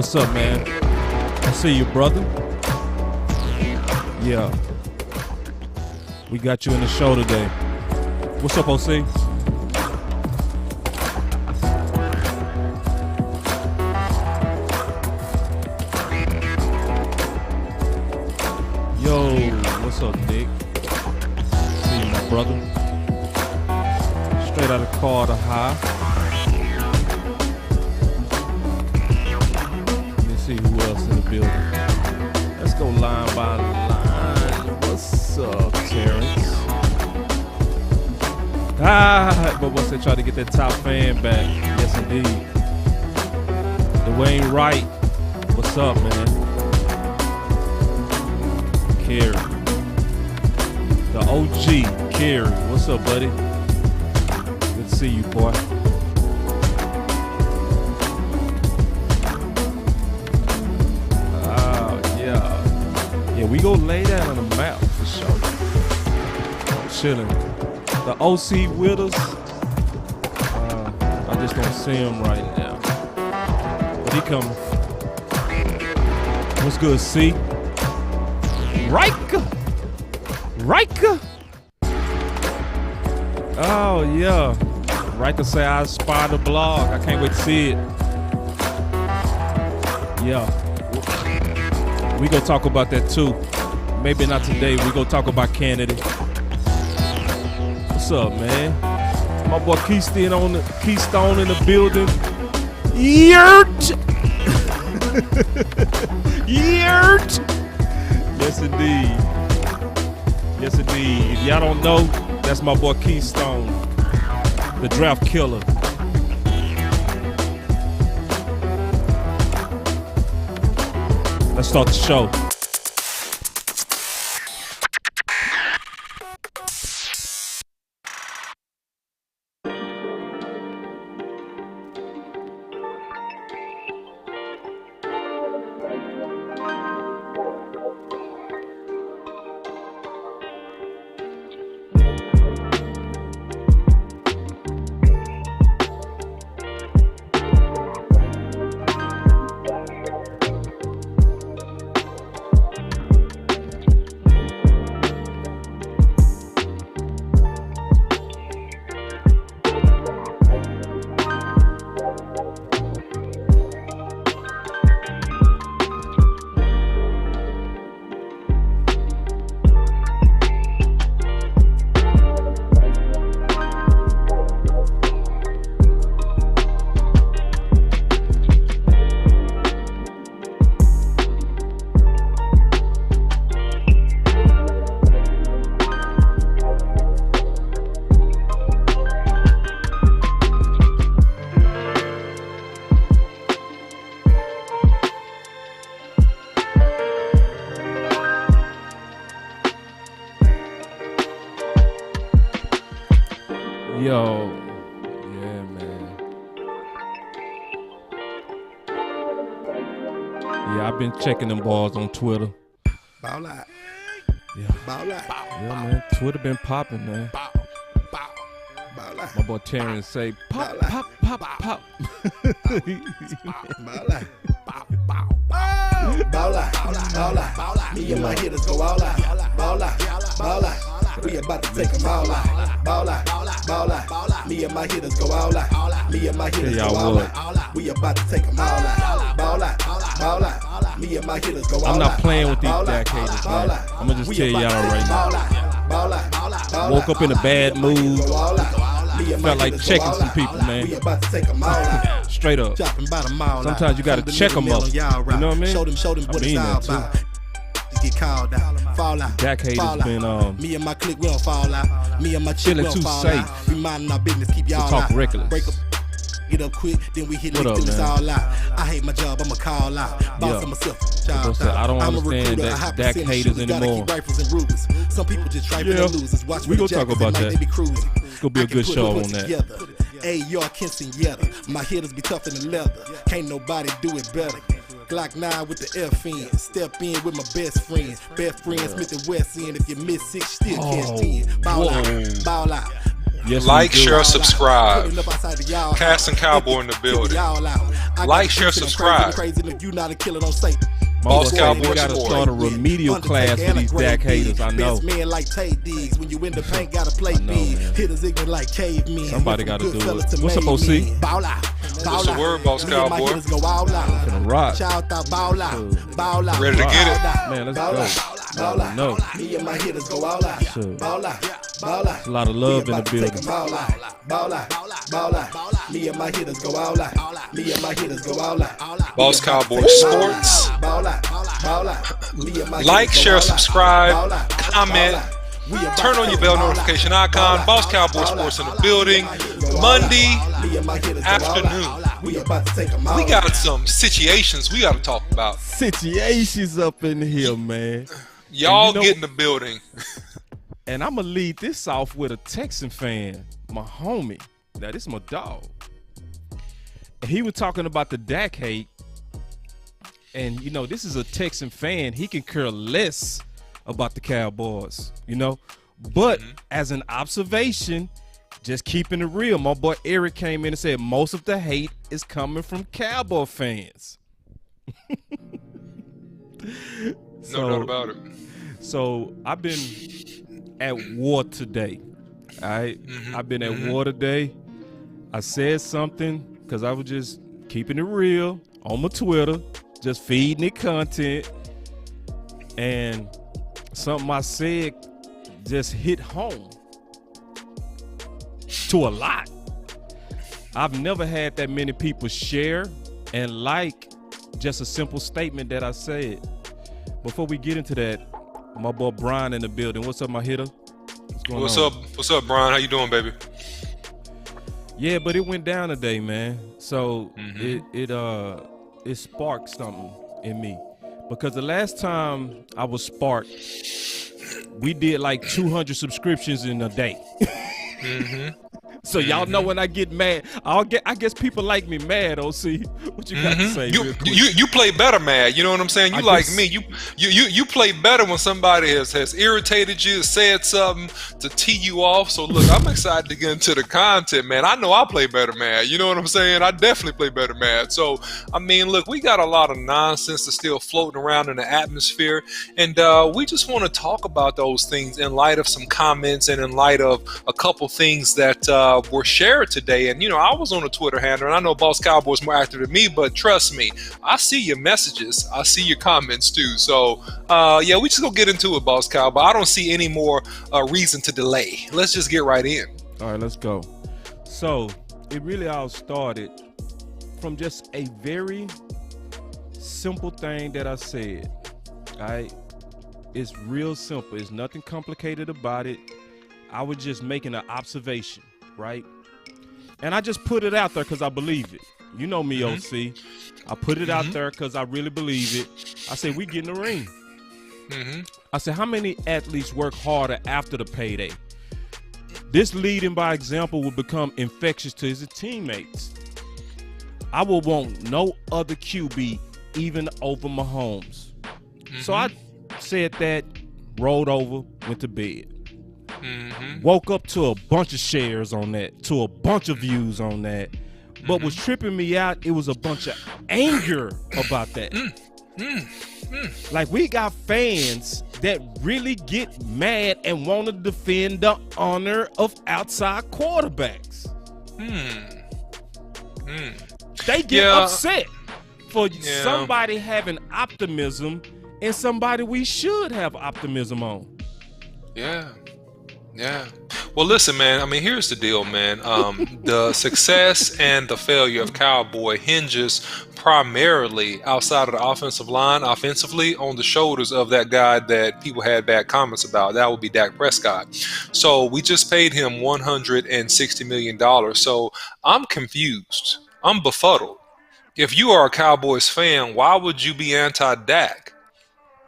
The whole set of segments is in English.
What's up, man? I see you, brother. Yeah. We got you in the show today. What's up, OC? Yo, what's up, Nick? See you, my brother. Straight out of Carter High. Let me see who else in the building. Let's go line by line. What's up, Terrence? But once they try to get that top fan back, yes indeed. Dwayne Wright, what's up, man? Kerry, the OG, Kerry, what's up, buddy? Good to see you, boy. Yeah, we go lay that on the map for sure. I'm chilling. The OC with us. I just don't see him right now. But he coming. What's good, C? Riker. Oh, yeah. Riker say I spy the blog. I can't wait to see it. Yeah. We gonna talk about that too. Maybe not today. We gonna talk about Kennedy. What's up, man? My boy Keystone in the building. Yurt. Yurt. Yes, indeed. Yes, indeed. If y'all don't know, that's my boy Keystone, the draft killer. Let's start the show. Yo, yeah, man. Yeah, I've been checking them balls on Twitter. Ball out. Yeah. Ball out. Yeah, man. Twitter been popping, man. Ball out. My boy Terrence say, pop, pop, pop, pop. Ball out. Ball out. Me and my hitters go all out. Ball out. We about to take them all out. Ball out. Me and my hitters go all out. Me and my hitters go all out. We about to take them all out. Ball out. Me and my hitters go all out. I'm not playing with these Dak haters, man. I'm gonna just tell y'all right now. Woke up in a bad mood. Felt like checking some people, man. Straight up. Sometimes you gotta check them up. You know what I mean? I mean that too. Get called out, fall out. Dak haters been me and my clique, we don't fall out. Me and my chick, we don't too fall safe. out. We minding our business, keep y'all talk out. reckless. Break up, get up quick, then we hit it What till up, it's man? all out. I hate my job, I'ma call out. Boss of myself, child I don't I'm a understand recruiter, that I Dak percent haters shooters, gotta anymore. keep rifles and Rugers. Some people just trifling Yeah. and losers. Watch We for gonna the talk jackets, about they that. They be cruising. It's gonna be a good show on that. AR Kinston Yetta, my hitters be tougher than leather. Can't nobody do it better. Glock 9 with the FN. Step in with my best friends. Best friends Smith and West End. If you miss 6, still catch 10. Ball out. Yes, Like, we do. share, subscribe. Cast and Cowboy in the building. Like, share, subscribe. My Boss boy said Cowboy we gotta Sport. start a remedial class for these Dak haters. I know. Men like Tate Diggs. When you in the paint, gotta play big. Hitters ignorant like cavemen. Somebody gotta do it. What's up, OC? What's the word, Boss Cowboy? Finna rock. Ready to get it? Man, let's go. No. Me and my hitters go all out. Sure. Ball out. Ball out. There's a lot of love in the building. Ball out. Ball out. Ball out. Me and my hitters go all out. Me and my hitters go all out. Boss Cowboy Sports. Ball out. Ball out. Like, share, subscribe, comment, turn on your bell notification icon. Boss Cowboy Sports in the building. Monday afternoon. We got some situations we got to talk about. Situations up in here, man. Y'all get in the building. And I'm going to lead this off with a Texan fan, my homie. Now, this is my dog. And he was talking about the Dak hate. And, you know, this is a Texan fan. He can care less about the Cowboys, you know. But as an observation, just keeping it real, my boy Eric came in and said most of the hate is coming from Cowboy fans. No doubt about it. So I've been at war today. All right? I've been at war today. I said something because I was just keeping it real on my Twitter, just feeding it content. And something I said just hit home to a lot. I've never had that many people share and like just a simple statement that I said. Before we get into that, my boy Brian in the building. What's up, my hitter? What's going on? What's up, Brian? How you doing, baby? Yeah, but it went down today, man. So it sparked something in me. Because the last time I was sparked, we did like 200 subscriptions in a day. So y'all know when I get mad, I guess people like me mad. OC, what you got to say? You play better mad. You know what I'm saying? You like me. You play better when somebody has irritated you, said something to tee you off. So look, I'm excited to get into the content, man. I know I play better mad. You know what I'm saying? I definitely play better mad. So I mean, look, we got a lot of nonsense that's still floating around in the atmosphere, and we just want to talk about those things in light of some comments and in light of a couple things that were shared today. And you know, I was on a Twitter handle, and I know Boss Cowboy's more active than me, but trust me, I see your messages, I see your comments too. So yeah, we just gonna get into it, Boss Cowboy. I don't see any more reason to delay. Let's just get right in. All right, let's go. So it really all started from just a very simple thing that I said. All right, it's real simple. It's nothing complicated about it. I was just making an observation, right? And I just put it out there because I believe it. You know me, OC. I put it out there because I really believe it. I said, we get in the ring. I said, how many athletes work harder after the payday? This leading by example will become infectious to his teammates. I will want no other QB even over Mahomes. So I said that, rolled over, went to bed. Woke up to a bunch of shares on that, to a bunch of views on that. But was tripping me out, it was a bunch of anger about that. Like, we got fans that really get mad and want to defend the honor of outside quarterbacks. They get upset for somebody having optimism and somebody we should have optimism on. Yeah. Well, listen, man. I mean, here's the deal, man. The success and the failure of Cowboy hinges primarily outside of the offensive line, offensively, on the shoulders of that guy that people had bad comments about. That would be Dak Prescott. So we just paid him $160 million. So I'm confused. I'm befuddled. If you are a Cowboys fan, why would you be anti-Dak?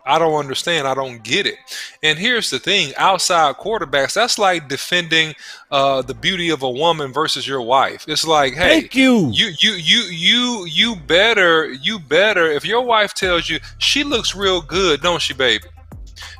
I don't understand. I don't get it. And here's the thing: outside quarterbacks, that's like defending the beauty of a woman versus your wife. It's like, hey, thank you. You better. If your wife tells you she looks real good, don't she, baby?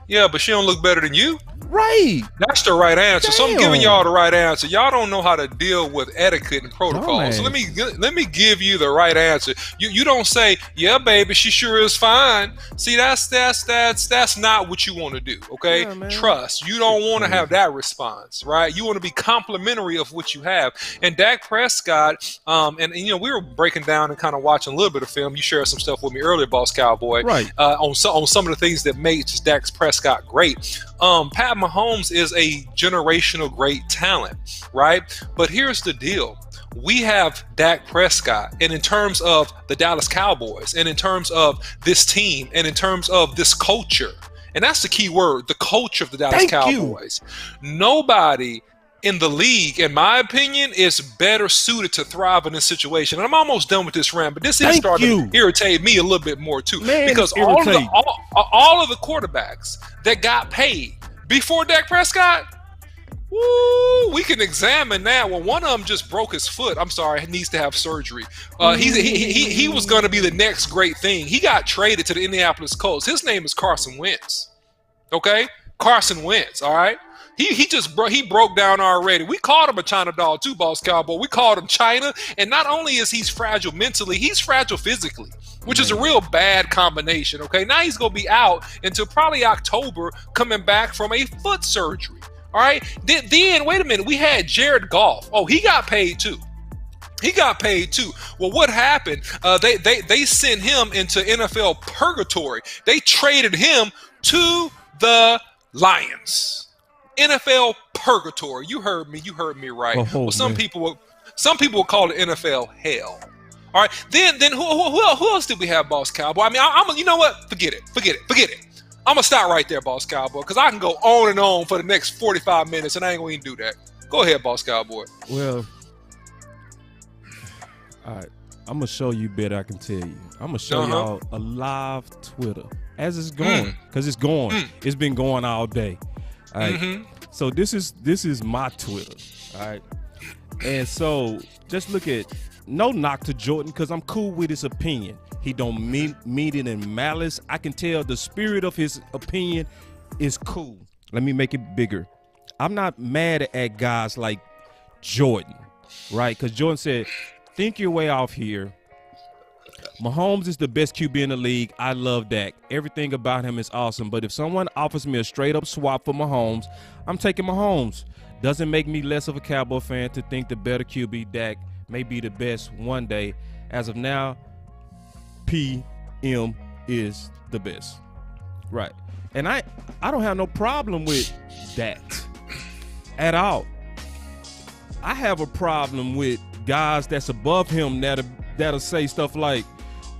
Yeah, but she don't look better than you. Right. That's the right answer. So I'm giving Damn. y'all the right answer. Y'all don't know how to deal with etiquette and protocol. No, so let man. me give you the right answer. You don't say, yeah, baby, she sure is fine. See, that's not what you want to do. Okay, Yeah, man. trust. You don't want to have that response, right? You want to be complimentary of what you have. And Dak Prescott, and you know, we were breaking down and kind of watching a little bit of film. You shared some stuff with me earlier, Boss Cowboy, Right. on some of the things that made Dak Prescott great. Pat Mahomes is a generational great talent, right? But here's the deal. We have Dak Prescott, and in terms of the Dallas Cowboys, and in terms of this team, and in terms of this culture, and that's the key word, the culture of the Dallas Cowboys. Nobody in the league, in my opinion, is better suited to thrive in this situation. And I'm almost done with this rant, but this is starting to irritate me a little bit more too. Man, because all of the quarterbacks that got paid before Dak Prescott, woo, we can examine that. Well, one of them just broke his foot. I'm sorry, he needs to have surgery. He was going to be the next great thing. He got traded to the Indianapolis Colts. His name is Carson Wentz. Okay, Carson Wentz. All right. He broke down already. We called him a China doll too, Boss Cowboy. We called him China. And not only is he fragile mentally, he's fragile physically, which is a real bad combination. Okay, now he's gonna be out until probably October, coming back from a foot surgery. All right. Then wait a minute. We had Jared Goff. Oh, he got paid too. Well, what happened? They sent him into NFL purgatory. They traded him to the Lions. NFL purgatory. You heard me right. Well, some people will call it NFL hell. All right. Then who else did we have, Boss Cowboy? I mean, you know what? Forget it. I'm gonna stop right there, Boss Cowboy, because I can go on and on for the next 45 minutes, and I ain't gonna even do that. Go ahead, Boss Cowboy. Well, all right. I'm gonna show you better. I can tell you. I'm gonna show y'all a live Twitter as it's going, because it's going. It's been going all day. All right. So this is my Twitter. All right. And so just look at, no knock to Jordan, because I'm cool with his opinion. He don't mean it in malice. I can tell the spirit of his opinion is cool. Let me make it bigger. I'm not mad at guys like Jordan, right? Because Jordan said, think your way off here. Mahomes is the best QB in the league. I love Dak. Everything about him is awesome. But if someone offers me a straight-up swap for Mahomes, I'm taking Mahomes. Doesn't make me less of a Cowboy fan to think the better QB, Dak, may be the best one day. As of now, PM is the best. Right. And I don't have no problem with that at all. I have a problem with guys that's above him that'll say stuff like,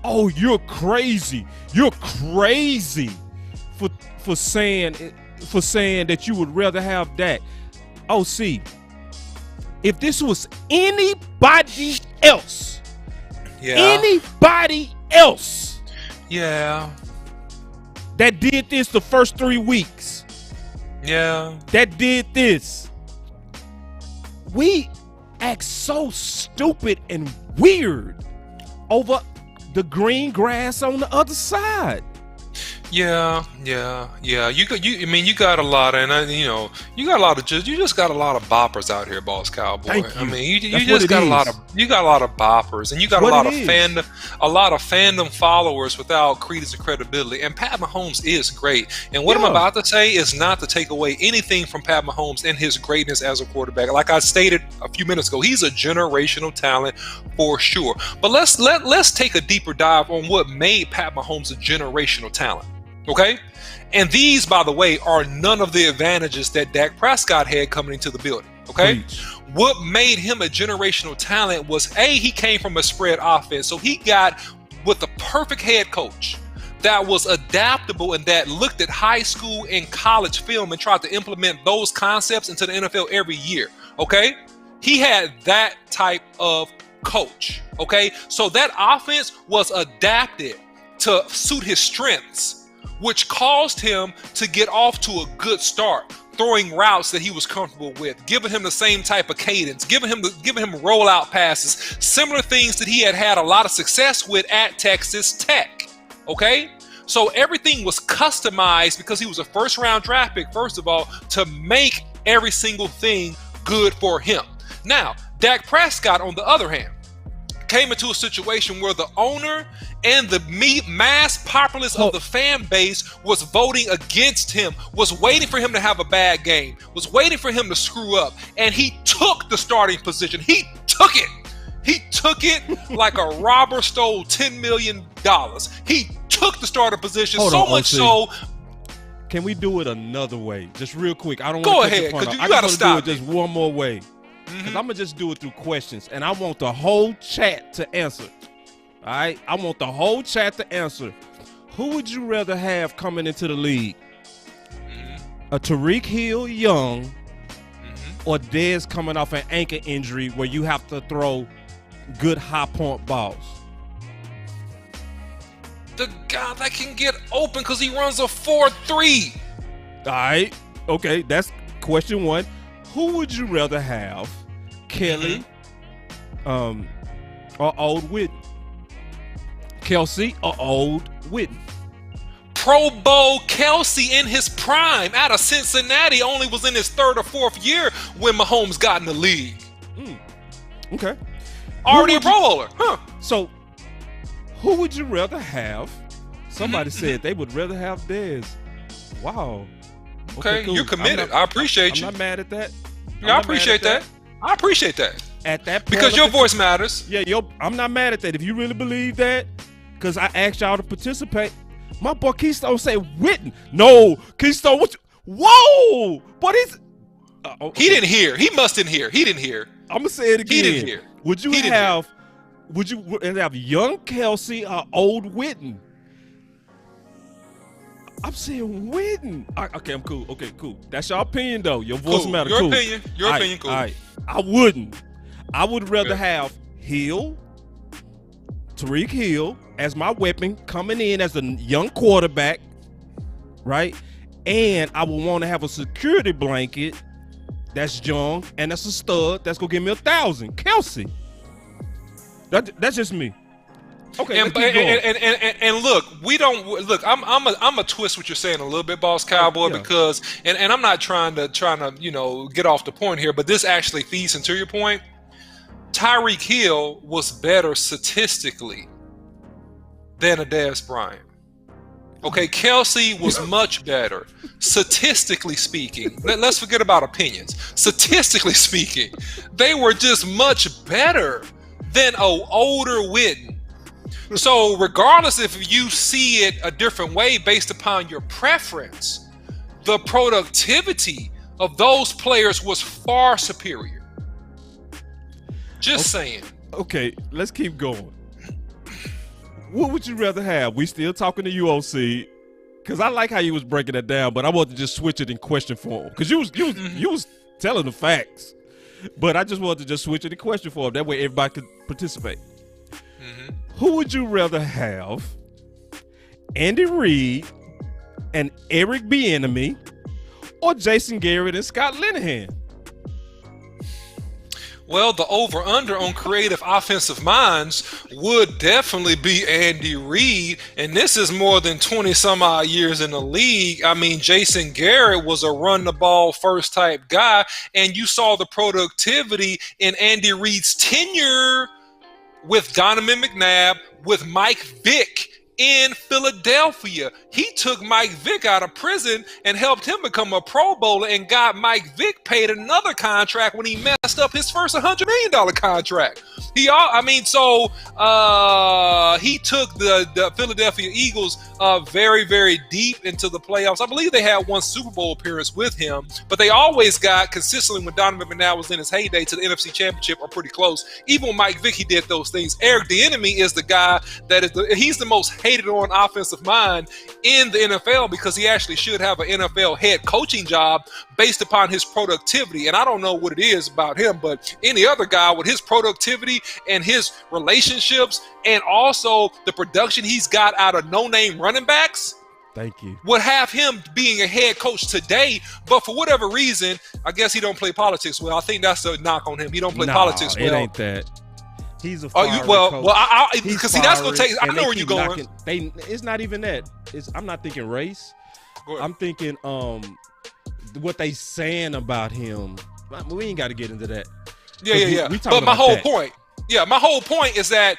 oh, you're crazy for saying that you would rather have Dak. Oh, see, if this was anybody else, that did this the first 3 weeks, that did this, we act so stupid and weird over the green grass on the other side. Yeah. You got a lot, and you just got a lot of boppers out here, Boss Cowboy. Thank you. I mean, you just got a lot of boppers, and you got a lot of fandom followers without credence and credibility. And Pat Mahomes is great. And what I'm about to say is not to take away anything from Pat Mahomes and his greatness as a quarterback. Like I stated a few minutes ago, he's a generational talent for sure. But let's take a deeper dive on what made Pat Mahomes a generational talent. Okay? And these, by the way, are none of the advantages that Dak Prescott had coming into the building. Okay? Preach. What made him a generational talent was, he came from a spread offense. So he got with the perfect head coach that was adaptable and that looked at high school and college film and tried to implement those concepts into the NFL every year. Okay? He had that type of coach. Okay? So that offense was adapted to suit his strengths, which caused him to get off to a good start, throwing routes that he was comfortable with, giving him the same type of cadence, giving him rollout passes, similar things that he had a lot of success with at Texas Tech. Okay? So everything was customized because he was a first-round draft pick, first of all, to make every single thing good for him. Now, Dak Prescott, on the other hand, came into a situation where the owner and the mass populace of the fan base was voting against him, was waiting for him to have a bad game, was waiting for him to screw up, and he took the starting position. He took it. He took it like a robber stole $10 million. He took the starter position so. Can we do it another way? Just real quick. I don't want to go ahead, because you got to stop do it just one more way. Because I'm going to just do it through questions. And I want the whole chat to answer. All right? I want the whole chat to answer. Who would you rather have coming into the league? A Tyreek Hill young or Dez coming off an ankle injury where you have to throw good high point balls? The guy that can get open because he runs a 4.3. All right. Okay, that's question one. Who would you rather have, Kelly or Old Witten? Kelsey or Old Witten? Pro Bowl Kelsey in his prime out of Cincinnati only was in his third or fourth year when Mahomes got in the league. Okay. Already a Pro Bowler. Huh. So, who would you rather have? Somebody said they would rather have Dez. Wow. Okay, cool. You're committed. I appreciate you. I'm not mad at that. I appreciate that. I appreciate that. At that point, because your voice matters. Yeah, I'm not mad at that. If you really believe that, because I asked y'all to participate. My boy Keystone say Witten. No, Keystone, what? Whoa! But he's. He didn't hear. He must didn't hear. He didn't hear. I'm gonna say it again. He didn't hear. Would you have young Kelsey or old Witten? I'm saying Witten. Okay, I'm cool. Okay, cool. That's your opinion, though. Your voice matters. Your cool. opinion. Your opinion. Cool. All right. I wouldn't. I would rather have Hill, Tyreek Hill, as my weapon coming in as a young quarterback, right? And I would want to have a security blanket that's young and that's a stud that's gonna give me 1,000. Kelsey. That's just me. Okay, and look, we don't look. I'm a twist what you're saying a little bit, Boss Cowboy, because and I'm not trying to get off the point here, but this actually feeds into your point. Tyreek Hill was better statistically than a Dez Bryant. Okay, Kelsey was much better statistically speaking. Let's forget about opinions. Statistically speaking, they were just much better than an older Witten. So regardless if you see it a different way based upon your preference, the productivity of those players was far superior. Just saying. Okay, let's keep going. What would you rather have? We still talking to UOC, because I like how you was breaking it down, but I want to just switch it in question form, because you was telling the facts, but I just wanted to just switch it in question form. That way everybody could participate. Who would you rather have, Andy Reid and Eric Bieniemy, or Jason Garrett and Scott Linehan? Well, the over-under on creative offensive minds would definitely be Andy Reid, and this is more than 20-some-odd years in the league. I mean, Jason Garrett was a run-the-ball first type guy, and you saw the productivity in Andy Reid's tenure with Donovan McNabb, with Mike Vick in Philadelphia. He took Mike Vick out of prison and helped him become a Pro Bowler, and got Mike Vick paid another contract when he messed up his first $100 million contract. He took the Philadelphia Eagles very, very deep into the playoffs. I believe they had one Super Bowl appearance with him, but they always got consistently, when Donovan McNabb was in his heyday, to the NFC Championship or pretty close. Even with Mike Vick, he did those things. Eric Bieniemy is the guy that he's the most hated on offensive mind in the NFL, because he actually should have an NFL head coaching job based upon his productivity. And I don't know what it is about him, but any other guy with his productivity and his relationships, and also the production he's got out of no-name running backs, thank you, would have him being a head coach today. But for whatever reason, I guess he don't play politics well. I think that's a knock on him. He don't play politics well. It ain't that. He's a fiery coach. Well, because see, that's gonna take. I know where you're going. It's not even that. I'm not thinking race. I'm thinking what they saying about him. We ain't got to get into that. Yeah. But my whole point is that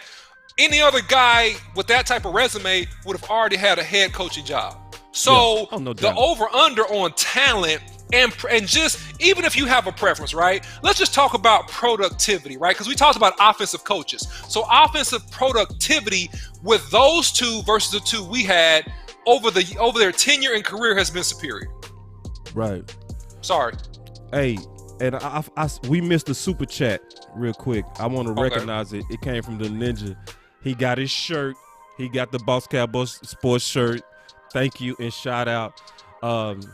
any other guy with that type of resume would have already had a head coaching job. So the over-under on talent and just, even if you have a preference, right? Let's just talk about productivity, right? Because we talked about offensive coaches. So offensive productivity with those two versus the two we had over their tenure and career has been superior. Right. Sorry. Hey, and we missed the super chat real quick. I want to recognize it. It came from the Ninja. He got his shirt. He got the Boss Cowboys sports shirt. Thank you and shout out.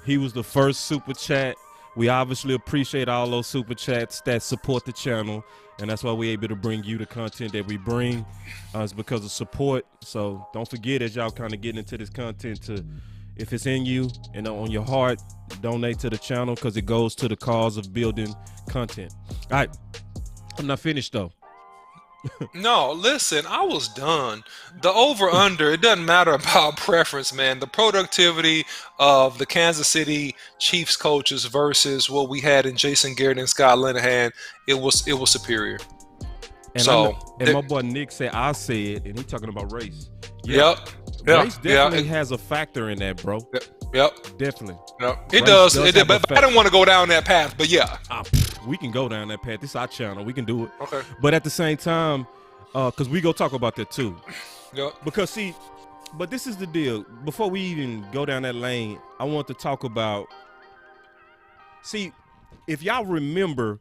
He was the first super chat. We obviously appreciate all those super chats that support the channel, and that's why we're able to bring you the content that we bring. It's because of support. So don't forget, as y'all kind of getting into this content, to, if it's in you and on your heart, donate to the channel because it goes to the cause of building content. All right, I'm not finished though. No, listen, I was done. The over-under, it doesn't matter about preference, man. The productivity of the Kansas City Chiefs coaches versus what we had in Jason Garrett and Scott Linehan, it was superior. And my boy Nick said, I said, and he talking about race. Yep. Race definitely has a factor in that, bro. Yep. Definitely. Yep. It does. But I didn't want to go down that path, but yeah. We can go down that path. This is our channel. We can do it. Okay. But at the same time, because we go talk about that too. Yep. Because see, but this is the deal. Before we even go down that lane, I want to talk about, see, if y'all remember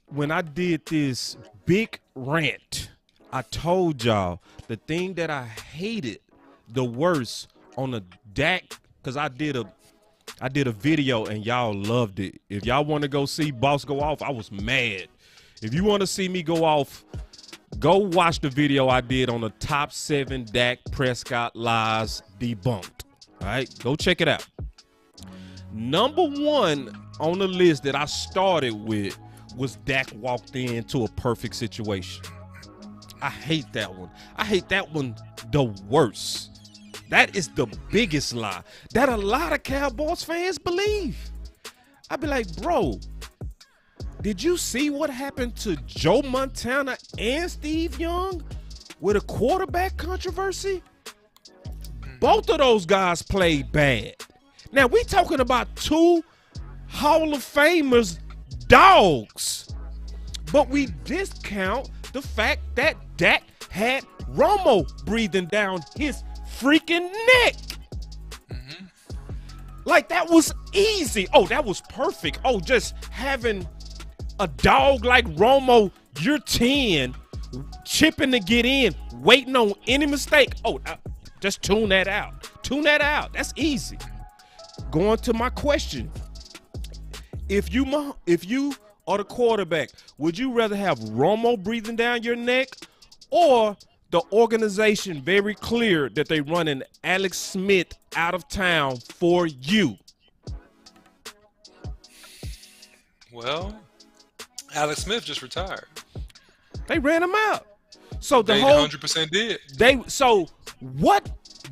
when I did this big rant, I told y'all the thing that I hated the worst on the Dak, because I did a video and y'all loved it. If y'all want to go see Boss go off, I was mad. If you want to see me go off, go watch the video I did on the top 7 Dak Prescott lies debunked. All right, go check it out. Number 1 on the list that I started with was Dak walked into a perfect situation. I hate that one. I hate that one the worst. That is the biggest lie that a lot of Cowboys fans believe. I'd be like, bro, did you see what happened to Joe Montana and Steve Young with a quarterback controversy? Both of those guys played bad. Now, we talking about 2 Hall of Famers dogs, but we discount the fact that Dak had Romo breathing down his freaking neck. Like, that was easy. Oh, that was perfect. Oh, just having a dog like Romo, you're 10, chipping to get in, waiting on any mistake. Oh, just tune that out. Tune that out. That's easy. Going to my question. If you are the quarterback, would you rather have Romo breathing down your neck, or the organization very clear that they running Alex Smith out of town for you? Well, Alex Smith just retired. They ran him out. So they 100% did. So what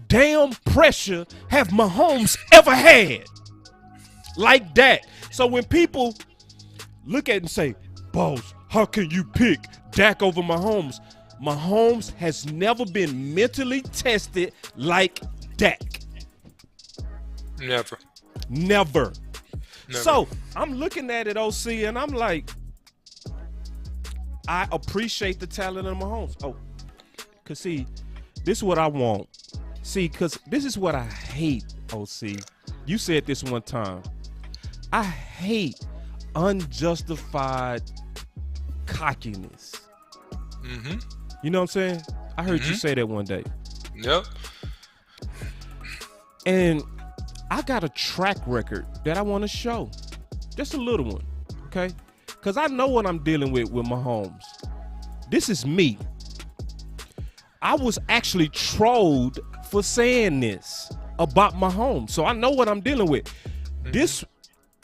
damn pressure have Mahomes ever had like that? So when people look at it and say, boss, how can you pick Dak over Mahomes? Mahomes has never been mentally tested like Dak. Never. So I'm looking at it, OC, and I'm like, I appreciate the talent of Mahomes. Oh, because see, this is what I want. See, because this is what I hate, OC. You said this one time. I hate unjustified cockiness. You know what I'm saying? I heard you say that one day. Yep. And I got a track record that I want to show. Just a little one, okay? Because I know what I'm dealing with Mahomes. This is me. I was actually trolled for saying this about Mahomes. So I know what I'm dealing with.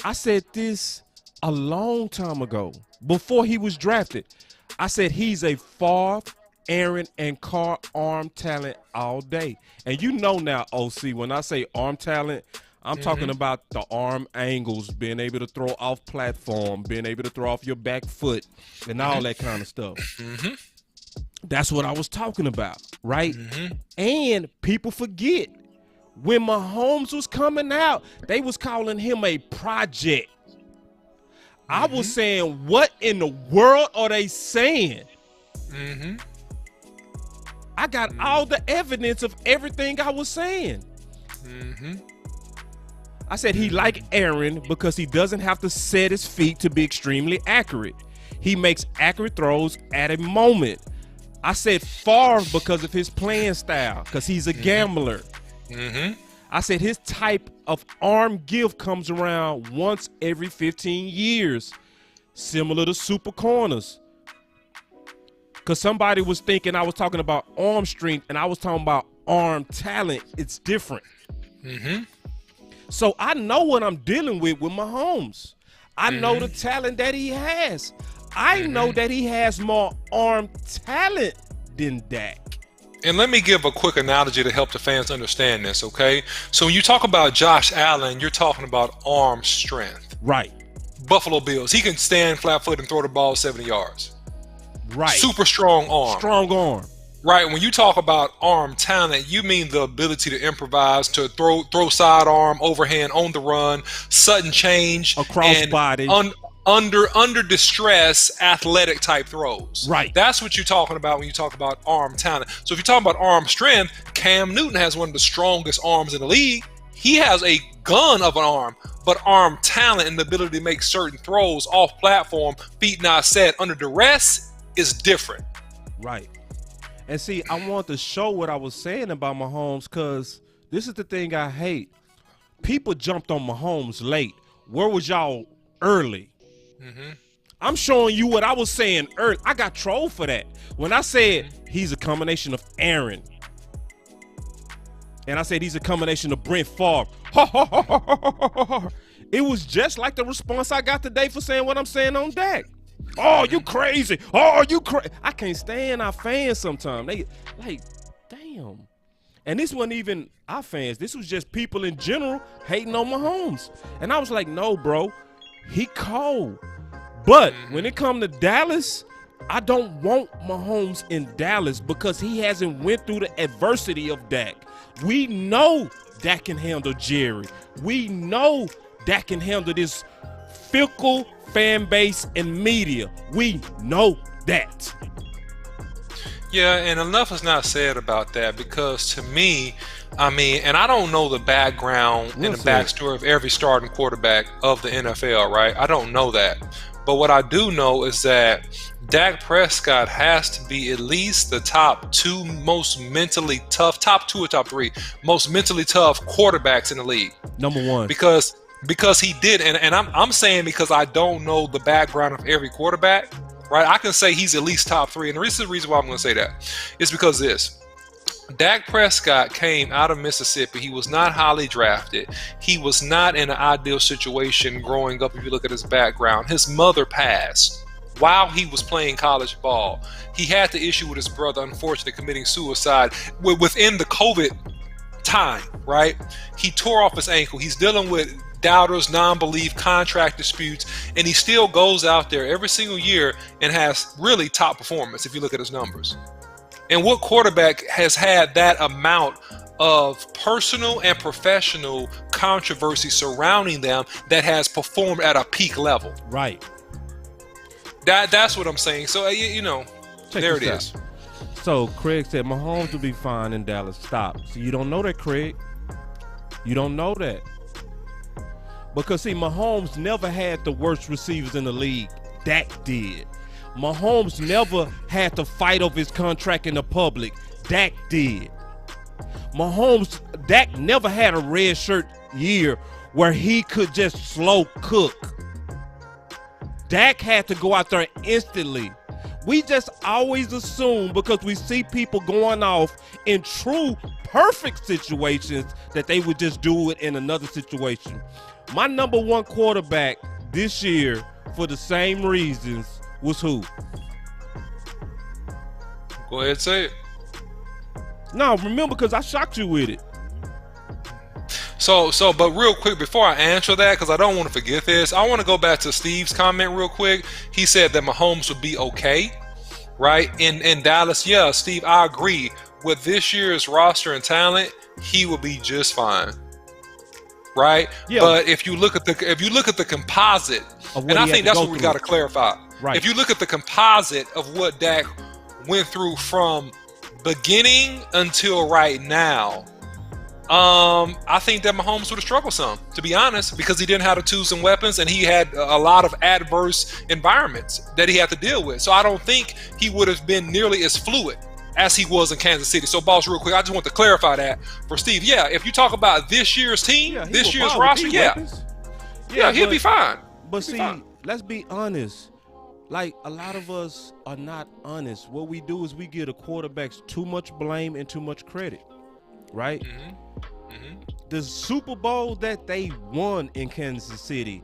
I said this a long time ago, before he was drafted. I said he's a Favre, Aaron, and Carr arm talent all day. And you know now, OC, when I say arm talent, I'm talking about the arm angles, being able to throw off platform, being able to throw off your back foot, and all that kind of stuff. That's what I was talking about, right? And people forget, when Mahomes was coming out, they was calling him a project. I was saying, what in the world are they saying? I got all the evidence of everything I was saying. I said he like Aaron because he doesn't have to set his feet to be extremely accurate. He makes accurate throws at a moment. I said Favre because of his playing style, because he's a gambler. I said his type of arm gift comes around once every 15 years, similar to super corners. Because somebody was thinking I was talking about arm strength, and I was talking about arm talent. It's different. So I know what I'm dealing with Mahomes. I know the talent that he has. I know that he has more arm talent than Dak. And let me give a quick analogy to help the fans understand this, okay? So when you talk about Josh Allen, you're talking about arm strength. Right. Buffalo Bills, he can stand flat-footed and throw the ball 70 yards. Right. Super strong arm. Strong arm. Right. When you talk about arm talent, you mean the ability to improvise, to throw sidearm, overhand, on the run, sudden change, across body, under distress, athletic type throws. Right. That's what you're talking about when you talk about arm talent. So if you're talking about arm strength, Cam Newton has one of the strongest arms in the league. He has a gun of an arm, but arm talent and the ability to make certain throws off platform, feet not set, under duress is different. Right. And see, I want to show what I was saying about Mahomes, because this is the thing I hate. People jumped on Mahomes late. Where was y'all early? I'm showing you what I was saying early. I got trolled for that. When I said he's a combination of Aaron, and I said he's a combination of Brent Favre, it was just like the response I got today for saying what I'm saying on Dak. Oh, you crazy. Oh, you crazy. I can't stand our fans sometimes. They like, damn. And this wasn't even our fans. This was just people in general hating on Mahomes. And I was like, no, bro, he cold. But when it come to Dallas, I don't want Mahomes in Dallas because he hasn't went through the adversity of Dak. We know Dak can handle Jerry. We know Dak can handle this fickle fan base and media. We know that. Yeah, and enough is not said about that, because to me, I mean, and I don't know the background and the backstory of every starting quarterback of the NFL, right? I don't know that. But what I do know is that Dak Prescott has to be at least the top two most mentally tough, top two or top three most mentally tough quarterbacks in the league. Number one. Because he did, and I'm saying because I don't know the background of every quarterback, right? I can say he's at least top three. And the reason why I'm going to say that is because Dak Prescott came out of Mississippi. He was not highly drafted. He was not in an ideal situation growing up. If you look at his background, his mother passed while he was playing college ball. He had the issue with his brother, unfortunately, committing suicide within the COVID time, right? He tore off his ankle. He's dealing with doubters, non-belief, contract disputes, and he still goes out there every single year and has really top performance if you look at his numbers. And what quarterback has had that amount of personal and professional controversy surrounding them that has performed at a peak level? Right. That's what I'm saying. So, Check there it is. is. So Craig said Mahomes will be fine in Dallas. Stop. So you don't know that, Craig. You don't know that. Because, see, Mahomes never had the worst receivers in the league. Dak did. Mahomes never had to fight over his contract in the public. Dak did. Dak never had a red shirt year where he could just slow cook. Dak had to go out there instantly. We just always assume, because we see people going off in true perfect situations, that they would just do it in another situation. My number one quarterback this year, for the same reasons, was who? Go ahead, say it. No, remember, because I shocked you with it. But real quick, before I answer that, because I don't want to forget this, I want to go back to Steve's comment real quick. He said that Mahomes would be okay, right? In Dallas, yeah, Steve, I agree. With this year's roster and talent, he will be just fine, right? Yeah. But if you look at the composite, and I think that's what we got to clarify. Right. If you look at the composite of what Dak went through from beginning until right now, I think that Mahomes would have struggled some, to be honest, because he didn't have the tools and weapons, and he had a lot of adverse environments that he had to deal with. So I don't think he would have been nearly as fluid as he was in Kansas City. So, boss, real quick, I just want to clarify that for Steve. Yeah, if you talk about this year's team, this year's roster, he'll be fine. But see, let's be honest. Like, a lot of us are not honest. What we do is we give the quarterbacks too much blame and too much credit, right? The Super Bowl that they won in Kansas City,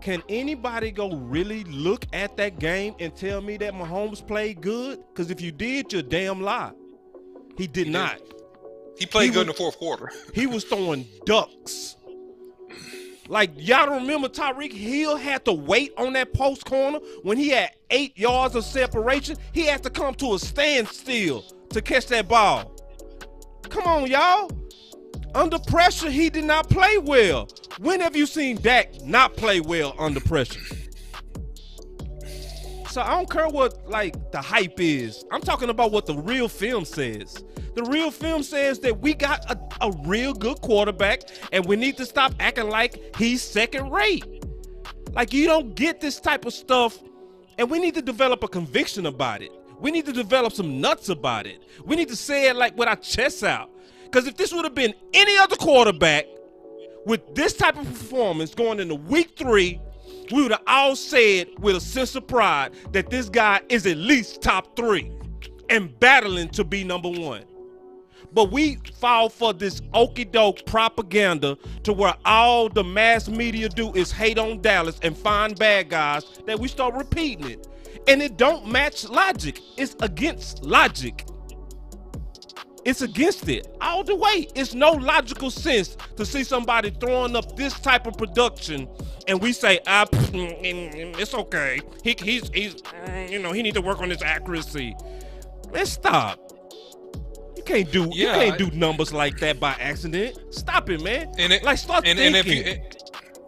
can anybody go really look at that game and tell me that Mahomes played good? Because if you did, you're damn lie. He did not. He played good in the fourth quarter. He was throwing ducks. Like, y'all don't remember Tyreek Hill had to wait on that post corner when he had 8 yards of separation? He had to come to a standstill to catch that ball. Come on, y'all. Under pressure, he did not play well. When have you seen Dak not play well under pressure? So I don't care what, like, the hype is. I'm talking about what the real film says. The real film says that we got a real good quarterback, and we need to stop acting like he's second rate. Like, you don't get this type of stuff, and we need to develop a conviction about it. We need to develop some nuts about it. We need to say it like with our chests out. Because if this would have been any other quarterback with this type of performance going into week 3, we would have all said with a sense of pride that this guy is at least top 3 and battling to be number 1. But we fall for this okey-doke propaganda to where all the mass media do is hate on Dallas and find bad guys that we start repeating it. And it don't match logic. It's against logic. It's against it all the way. It's no logical sense to see somebody throwing up this type of production and we say, it's okay. He's he need to work on his accuracy. Let's stop. You can't do numbers like that by accident. Stop it, man. Start thinking.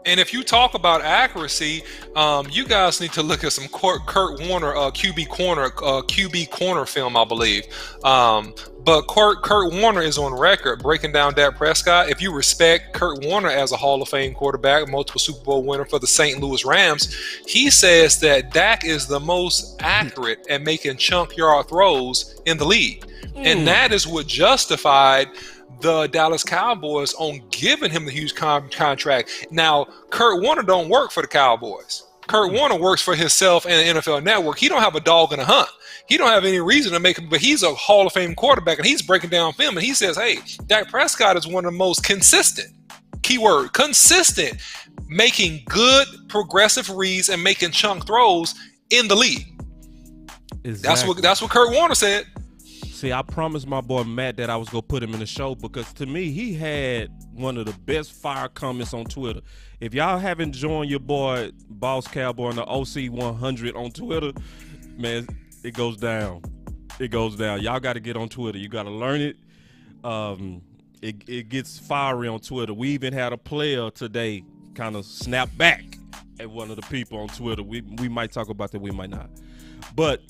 And if you talk about accuracy, you guys need to look at some Kurt Warner QB corner film, I believe. But Kurt Warner is on record breaking down Dak Prescott. If you respect Kurt Warner as a Hall of Fame quarterback, multiple Super Bowl winner for the St. Louis Rams, he says that Dak is the most accurate at making chunk yard throws in the league. And that is what justified the Dallas Cowboys on giving him the huge contract. Now, Kurt Warner don't work for the Cowboys. Kurt Warner works for himself and the NFL Network. He don't have a dog in the hunt. He don't have any reason to make him, but he's a Hall of Fame quarterback, and he's breaking down film, and he says, hey, Dak Prescott is one of the most consistent, keyword, consistent, making good progressive reads and making chunk throws in the league. Exactly. That's what Kurt Warner said. See, I promised my boy Matt that I was going to put him in the show because to me, he had one of the best fire comments on Twitter. If y'all haven't joined your boy Boss Cowboy on the OC 100 on Twitter, man, it goes down. It goes down. Y'all got to get on Twitter. You got to learn it. It gets fiery on Twitter. We even had a player today kind of snap back at one of the people on Twitter. We might talk about that. We might not. But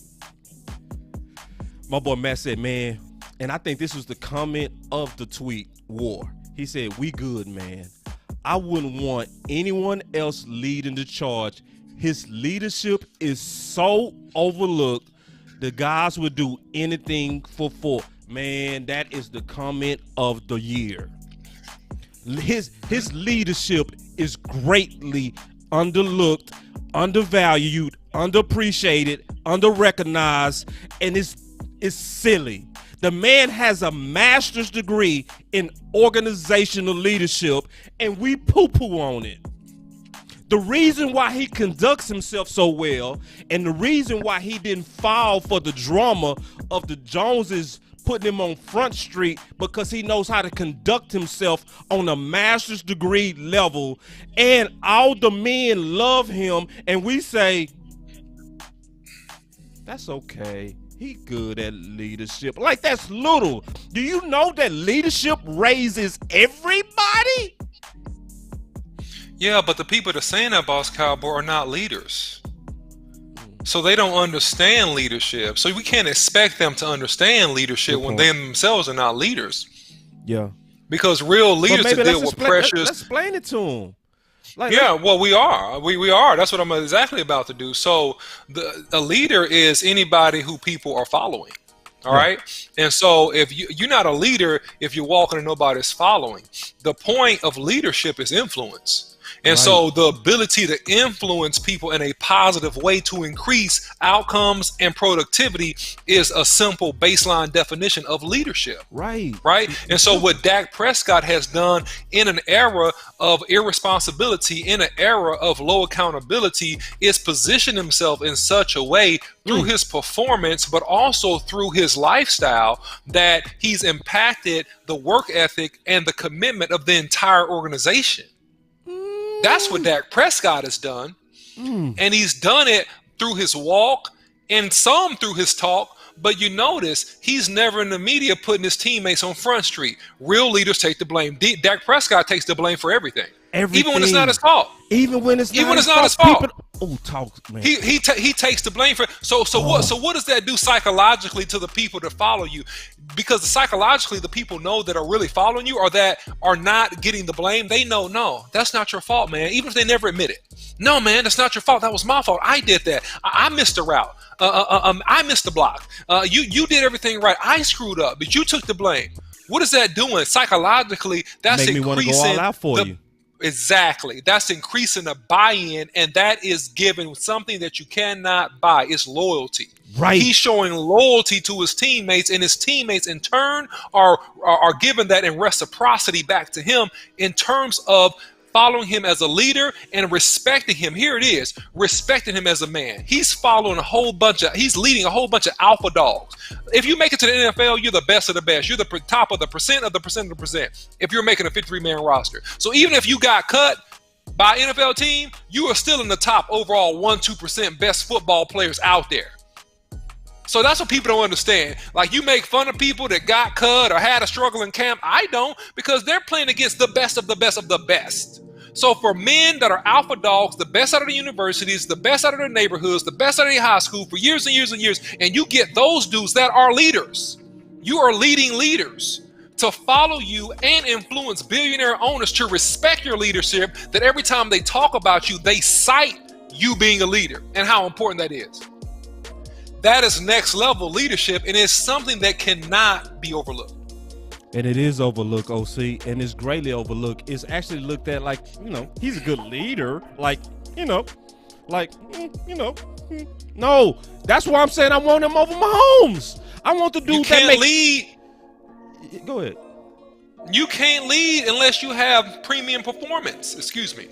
my boy Matt said, man, and I think this was the comment of the tweet war. He said, we good, man. I wouldn't want anyone else leading the charge. His leadership is so overlooked. The guys would do anything for four. Man, that is the comment of the year. His leadership is greatly underlooked, undervalued, underappreciated, underrecognized, and it's silly. The man has a master's degree in organizational leadership, and we poo-poo on it. The reason why he conducts himself so well, and the reason why he didn't fall for the drama of the Joneses putting him on Front Street, because he knows how to conduct himself on a master's degree level, and all the men love him, and we say, that's okay. He good at leadership. Like, that's little. Do you know that leadership raises everybody? Yeah, but the people that are saying that, Boss Cowboy, are not leaders. So they don't understand leadership. So we can't expect them to understand leadership when they themselves are not leaders. Yeah. Because real leaders to deal with pressures. Let's explain it to them. Like, yeah, well, we are. We are. That's what I'm exactly about to do. So a leader is anybody who people are following. All right. And so if you're not a leader if you're walking and nobody's following. The point of leadership is influence. And so the ability to influence people in a positive way to increase outcomes and productivity is a simple baseline definition of leadership. Right. And so what Dak Prescott has done in an era of irresponsibility, in an era of low accountability, is position himself in such a way through his performance, but also through his lifestyle, that he's impacted the work ethic and the commitment of the entire organization. That's what Dak Prescott has done. And he's done it through his walk and some through his talk. But you notice he's never in the media putting his teammates on Front Street. Real leaders take the blame. Dak Prescott takes the blame for everything. Even when it's not his fault. Even when it's not his fault. Man. He takes the blame for it. So what does that do psychologically to the people that follow you? Because psychologically the people know that are really following you, or that are not getting the blame. They know, no, that's not your fault, man. Even if they never admit it. No, man, that's not your fault. That was my fault. I did that. I missed the route. I missed the block. You did everything right. I screwed up, but you took the blame. What is that doing psychologically? That's make me want to go all out for you. Exactly. That's increasing the buy-in, and that is giving something that you cannot buy. It's loyalty. Right. He's showing loyalty to his teammates, and his teammates in turn are giving that in reciprocity back to him in terms of following him as a leader and respecting him. Here it is, respecting him as a man. He's following he's leading a whole bunch of alpha dogs. If you make it to the NFL, you're the best of the best. You're the top of the percent of the percent of the percent if you're making a 53-man roster. So even if you got cut by an NFL team, you are still in the top overall 1-2% best football players out there. So that's what people don't understand. Like, you make fun of people that got cut or had a struggle in camp. I don't, because they're playing against the best of the best of the best. So for men that are alpha dogs, the best out of the universities, the best out of their neighborhoods, the best out of their high school for years and years and years, and you get those dudes that are leaders. You are leading leaders to follow you and influence billionaire owners to respect your leadership, that every time they talk about you, they cite you being a leader and how important that is. That is next level leadership, and it's something that cannot be overlooked. And it is overlooked, OC, and it's greatly overlooked. It's actually looked at like, he's a good leader. No. That's why I'm saying I want him over Mahomes. I want the dude you can't lead. Go ahead. You can't lead unless you have premium performance. Excuse me.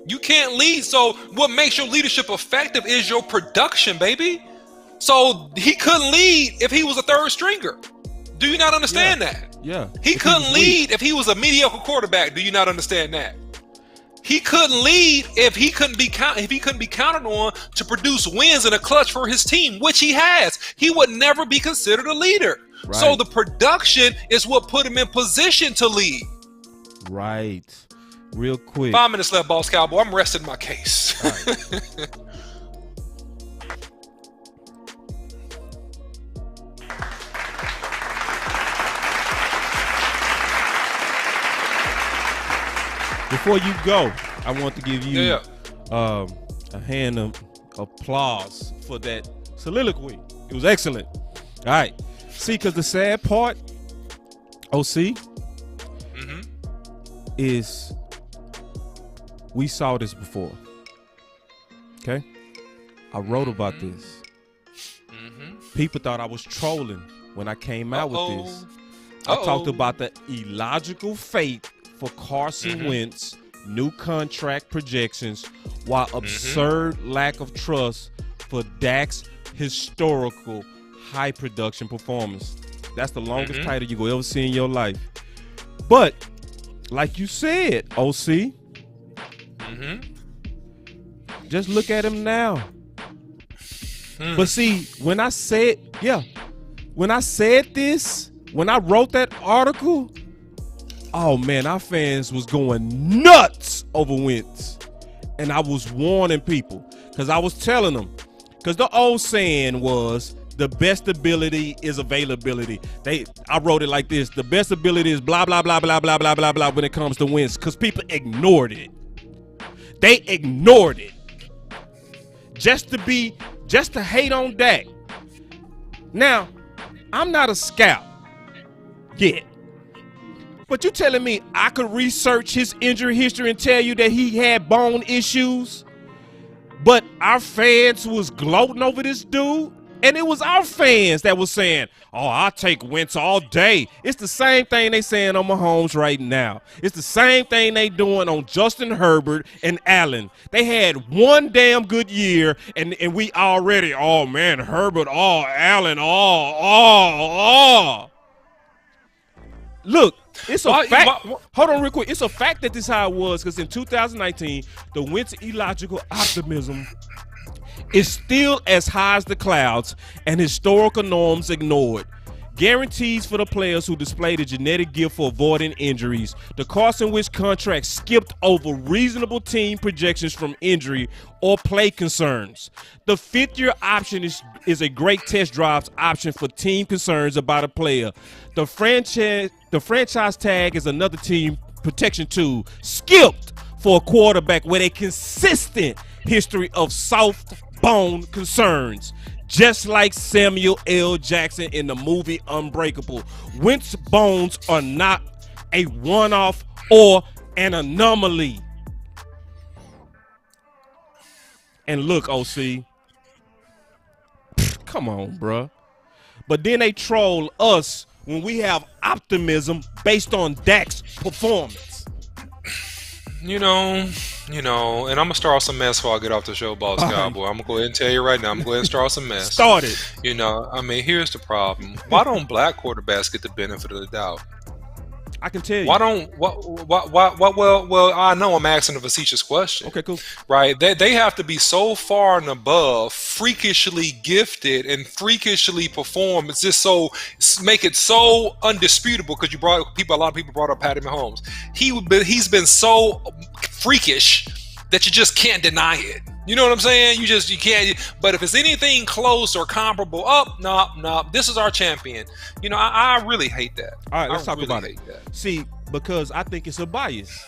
You can't lead. So what makes your leadership effective is your production, baby. So he couldn't lead if he was a third stringer. Do you not understand that? Yeah. He couldn't lead if he was a mediocre quarterback. Do you not understand that? He couldn't lead if he couldn't be counted on to produce wins in a clutch for his team, which he has. He would never be considered a leader. Right. So the production is what put him in position to lead. Right. Real quick. 5 minutes left, Boss Cowboy. I'm resting my case. All right. Before you go, I want to give you a hand of applause for that soliloquy. It was excellent. All right. See, because the sad part, OC, is we saw this before. Okay? I wrote about this. People thought I was trolling when I came out with this. I talked about the illogical fate for Carson Wentz, new contract projections, while absurd lack of trust for Dak's historical high production performance. That's the longest title you will ever see in your life. But like you said, OC, just look at him now. But see, when I said this, when I wrote that article, oh man, our fans was going nuts over Wentz. And I was warning people because I was telling them, because the old saying was the best ability is availability. I wrote it like this: the best ability is blah blah blah blah blah blah blah blah when it comes to Wentz, because people ignored it. They ignored it just to hate on Dak. Now, I'm not a scout yet. But you telling me I could research his injury history and tell you that he had bone issues, but our fans was gloating over this dude? And it was our fans that was saying, oh, I'll take Wentz all day. It's the same thing they saying on Mahomes right now. It's the same thing they doing on Justin Herbert and Allen. They had one damn good year, and we already, oh, man, Herbert, oh, Allen, oh. Look, it's a fact. Hold on real quick. It's a fact that this is how it was, because in 2019, the Wentz illogical optimism is still as high as the clouds and historical norms ignored. Guarantees for the players who displayed a genetic gift for avoiding injuries. The Carson Wentz contract skipped over reasonable team projections from injury or play concerns. The fifth-year option is a great test drives option for team concerns about a player. The franchise tag is another team protection tool, skipped for a quarterback with a consistent history of soft bone concerns. Just like Samuel L. Jackson in the movie Unbreakable, Wentz bones are not a one-off or an anomaly. And look, OC, come on, bruh. But then they troll us when we have optimism based on Dak's performance. You know, and I'm going to start off some mess before I get off the show, Boss Cowboy. I'm going to go ahead and tell you right now, I'm going to go ahead and start off some mess. Start it. Here's the problem. Why don't black quarterbacks get the benefit of the doubt? I can tell you. Why don't, well, I know I'm asking a facetious question. Okay, cool. Right? They have to be so far and above, freakishly gifted and freakishly perform. It's just so, make it so undisputable, because a lot of people brought up Patty Mahomes. He's been so freakish that you just can't deny it. You know what I'm saying? You can't. But if it's anything close or comparable, no, this is our champion. I really hate that. All right, let's talk about it. See, because I think it's a bias.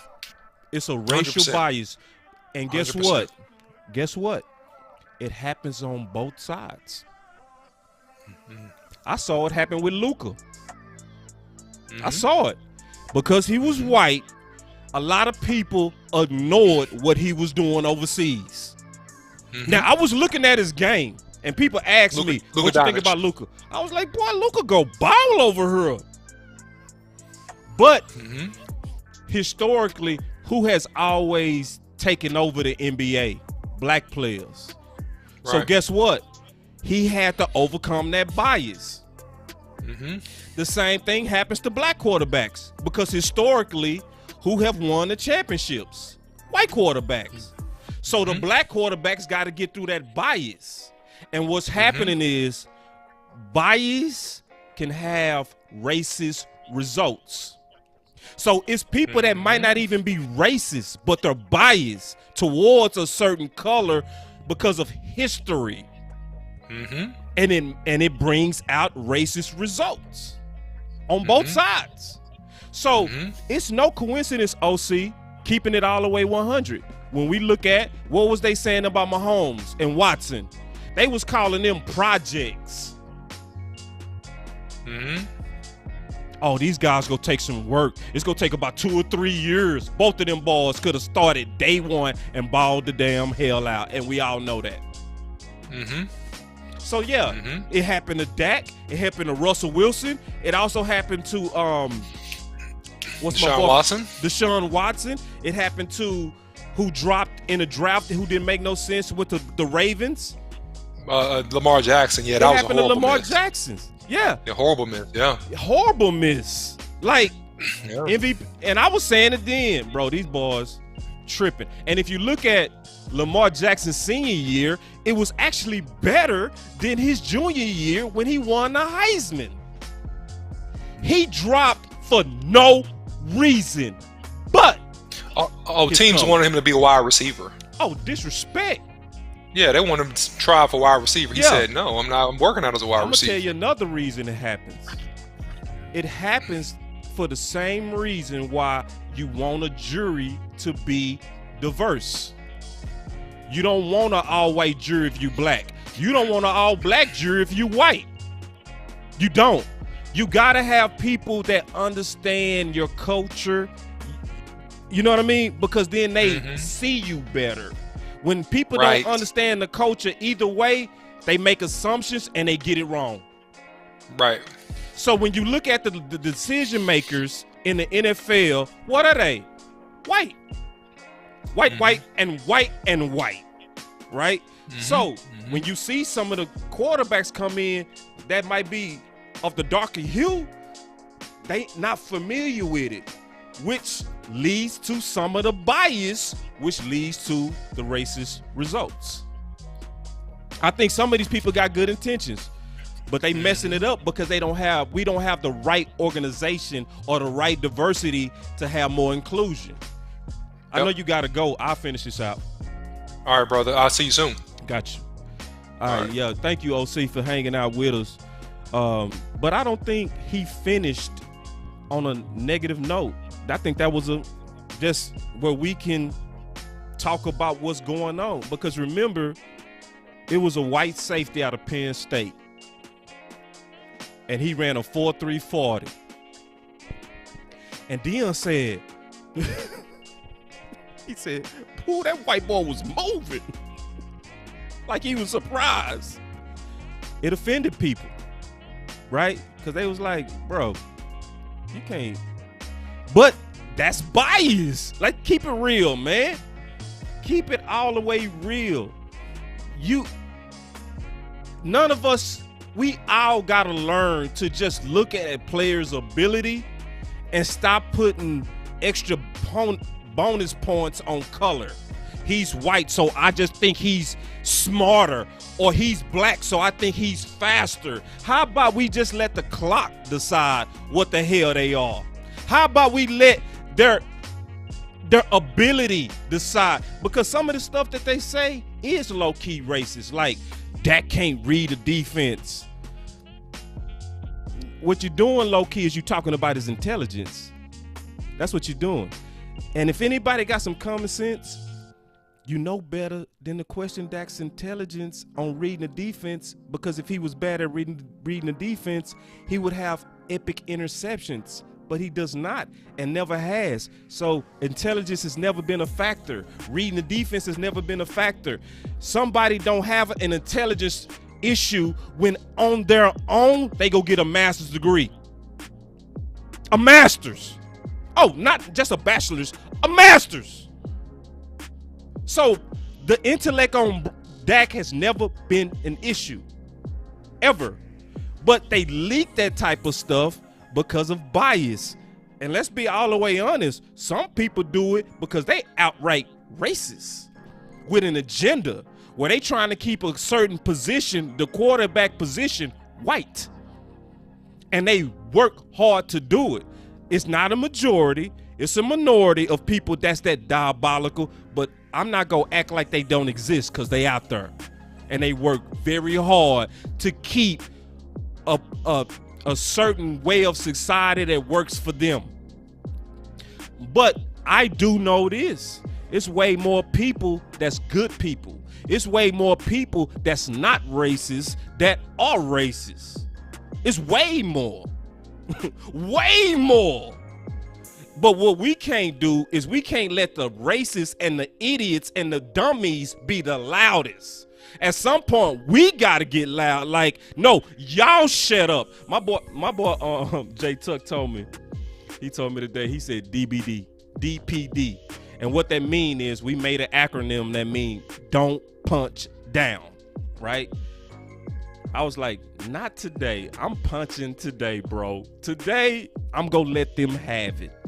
It's a racial 100%. bias. And guess 100%. what? Guess what? It happens on both sides. I saw it happen with Luka. I saw it. Because he was white, a lot of people ignored what he was doing overseas. Now, I was looking at his game, and people asked me, what you think about Luka? I was like, boy, Luka go ball over her. But historically, who has always taken over the NBA? Black players. Right. So guess what? He had to overcome that bias. The same thing happens to black quarterbacks, because historically, who have won the championships? White quarterbacks. So the black quarterbacks got to get through that bias. And what's happening is bias can have racist results. So it's people that might not even be racist, but they're biased towards a certain color because of history. And it brings out racist results on both sides. So it's no coincidence, OC, keeping it all the way 100. When we look at what was they saying about Mahomes and Watson, they was calling them projects. Oh, these guys gonna take some work. It's gonna take about 2 or 3 years. Both of them boys could have started day one and balled the damn hell out, and we all know that. So yeah, it happened to Dak. It happened to Russell Wilson. It also happened to Deshaun Watson. It happened to who dropped in a draft, who didn't make no sense with the Ravens? Lamar Jackson. Yeah, It that was a happened to horrible Lamar miss. Jackson. Yeah. Yeah, horrible miss. Yeah. Horrible miss. Like, Yeah. MVP. And I was saying it then, bro, these boys tripping. And if you look at Lamar Jackson's senior year, it was actually better than his junior year when he won the Heisman. He dropped for no reason, but Teams wanted him to be a wide receiver. Disrespect. Yeah, they wanted him to try for wide receiver. He said, "No, I'm not. I'm working out as a wide I'm gonna receiver." tell you another reason it happens. It happens for the same reason why you want a jury to be diverse. You don't want an all-white jury if you black. You don't want an all-black jury if you white. You don't. You gotta have people that understand your culture. You know what I mean? Because then they see you better. When people don't understand the culture either way, they make assumptions and they get it wrong. Right. So when you look at the decision makers in the NFL, what are they? White. White, and white, and white. Right? So when you see some of the quarterbacks come in that might be of the darker hue, they not familiar with it, which leads to some of the bias, which leads to the racist results. I think some of these people got good intentions, but they messing it up because we don't have the right organization or the right diversity to have more inclusion. I know you gotta go. I'll finish this out. All right, brother. I'll see you soon. Got you. All right. Yeah. Thank you, OC, for hanging out with us. But I don't think he finished on a negative note. I think that was just where we can talk about what's going on. Because remember, it was a white safety out of Penn State. And he ran a 4.3 40. And Dion said, he said, "Ooh, that white boy was moving." Like he was surprised. It offended people, right? Because they was like, bro, you can't. But that's bias. Like, keep it real, man. Keep it all the way real. None of us, we all got to learn to just look at a player's ability and stop putting extra bonus points on color. He's white, so I just think he's smarter, or he's black, so I think he's faster. How about we just let the clock decide what the hell they are? How about we let their ability decide? Because some of the stuff that they say is low-key racist, like Dak can't read a defense. What you're doing low-key is you're talking about his intelligence. That's what you're doing. And if anybody got some common sense, you know better than to question Dak's intelligence on reading the defense, because if he was bad at reading the defense, he would have epic interceptions, but he does not and never has. So intelligence has never been a factor. Reading the defense has never been a factor. Somebody don't have an intelligence issue when on their own they go get a master's degree. A master's. Oh, not just a bachelor's, a master's. So the intellect on Dak has never been an issue, ever. But they leak that type of stuff because of bias. And let's be all the way honest, some people do it because they outright racist with an agenda where they trying to keep a certain position, the quarterback position, white. And they work hard to do it. It's not a majority. It's a minority of people that's that diabolical, but I'm not going to act like they don't exist, because they out there. And they work very hard to keep a certain way of society that works for them. But I do know this. It's way more people that's good people. It's way more people that's not racist that are racist. It's way more. Way more. But what we can't do is we can't let the racists and the idiots and the dummies be the loudest. At some point, we gotta get loud. Like, no, y'all shut up. My boy, Jay Tuck told me. He told me today. He said DPD, And what that mean is we made an acronym that mean don't punch down, right? I was like, not today. I'm punching today, bro. Today, I'm going to let them have it.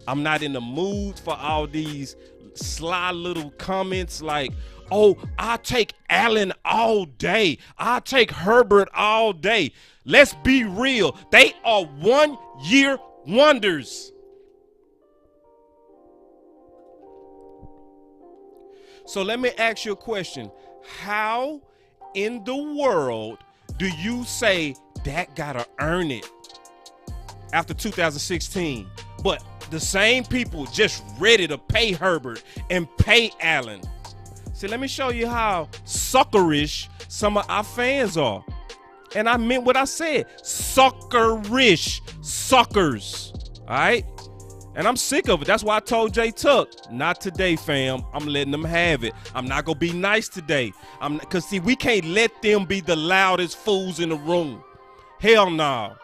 I'm not in the mood for all these sly little comments like, oh, I'll take Allen all day. I'll take Herbert all day. Let's be real. They are 1-year wonders. So let me ask you a question. How in the world do you say Dak gotta earn it after 2016? But the same people just ready to pay Herbert and pay Allen. See, let me show you how suckerish some of our fans are. And I meant what I said. Suckerish. Suckers. All right? And I'm sick of it. That's why I told Jay Tuck, not today, fam. I'm letting them have it. I'm not going to be nice today. Because, see, we can't let them be the loudest fools in the room. Hell no.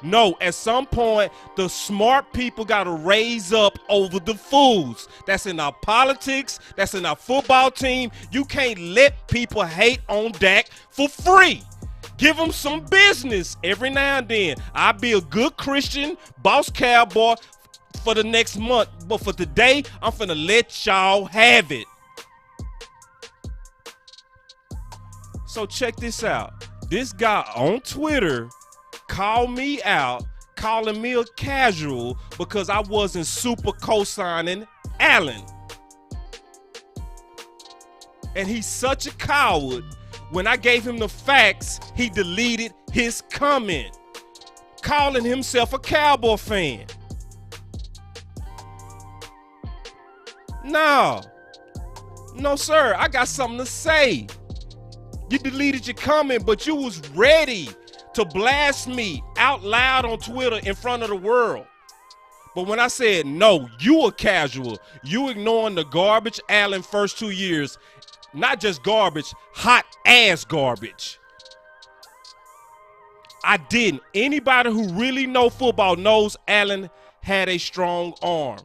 No, at some point, the smart people got to raise up over the fools. That's in our politics. That's in our football team. You can't let people hate on Dak for free. Give them some business every now and then. I'll be a good Christian, boss cowboy for the next month. But for today, I'm finna let y'all have it. So check this out. This guy on Twitter called me out, calling me a casual because I wasn't super co-signing Allen. And he's such a coward. When I gave him the facts, he deleted his comment, calling himself a Cowboy fan. No, sir, I got something to say. You deleted your comment, but you was ready to blast me out loud on Twitter in front of the world. But when I said, no, you a casual, you ignoring the garbage Allen first 2 years, not just garbage, hot ass garbage. I didn't. Anybody who really know football knows Allen had a strong arm.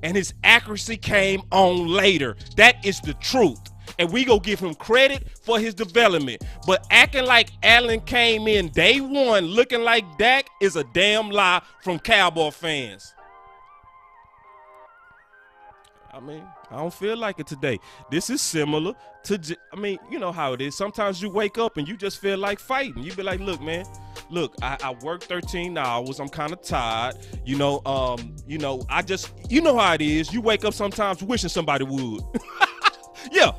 And his accuracy came on later. That is the truth. And we go give him credit for his development. But acting like Allen came in day one looking like Dak is a damn lie from Cowboy fans. I mean, I don't feel like it today. This is similar to, you know how it is. Sometimes you wake up and you just feel like fighting. You be like, look, man, I worked 13 hours. I'm kind of tired. You know how it is. You wake up sometimes wishing somebody would. Yeah.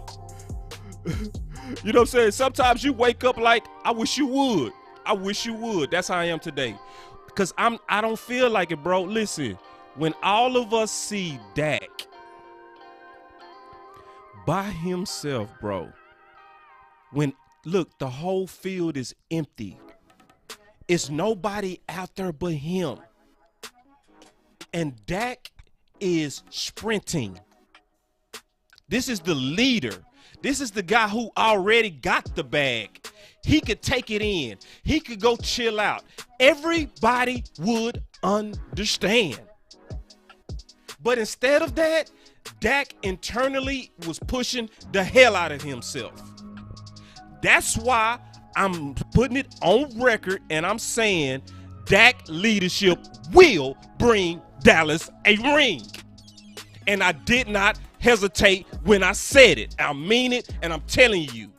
You know what I'm saying? Sometimes you wake up like, I wish you would. I wish you would. That's how I am today. Because I don't feel like it, bro. Listen, when all of us see Dak by himself, bro, the whole field is empty. It's nobody out there but him. And Dak is sprinting. This is the leader. This is the guy who already got the bag. He could take it in. He could go chill out. Everybody would understand. But instead of that, Dak internally was pushing the hell out of himself. That's why I'm putting it on record and I'm saying Dak leadership will bring Dallas a ring. And I did not hesitate when I said it. I mean it, and I'm telling you.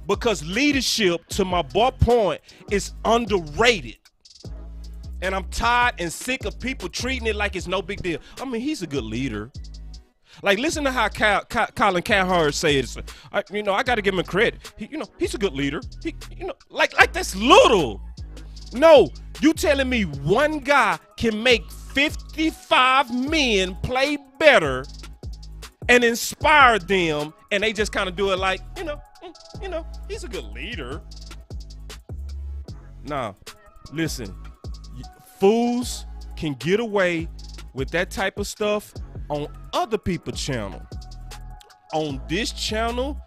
Because leadership, to my boy point, is underrated. And I'm tired and sick of people treating it like it's no big deal. I mean, he's a good leader. Like, listen to how Colin Cowherd says, I got to give him credit. He's a good leader. Like that's little. No, you telling me one guy can make 55 men play better and inspire them, and they just kind of do it like, he's a good leader. Nah, listen, fools can get away with that type of stuff on other people's channel. On this channel,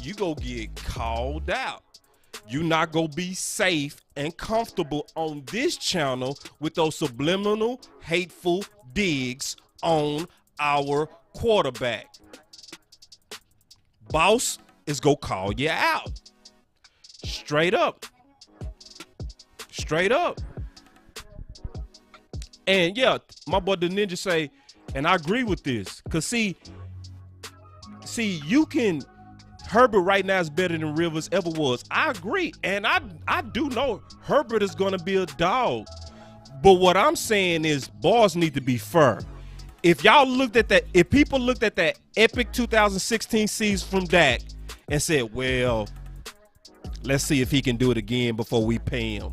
you go get called out. You're not going to be safe and comfortable on this channel with those subliminal, hateful digs on our quarterback, boss is gonna call you out. Straight up. Straight up. And yeah, my boy the Ninja say, and I agree with this, cause see, you can. Herbert right now is better than Rivers ever was. I agree, and I do know Herbert is gonna be a dog. But what I'm saying is, balls need to be fair. If y'all looked at that, if people looked at that epic 2016 season from Dak and said, well, let's see if he can do it again before we pay him.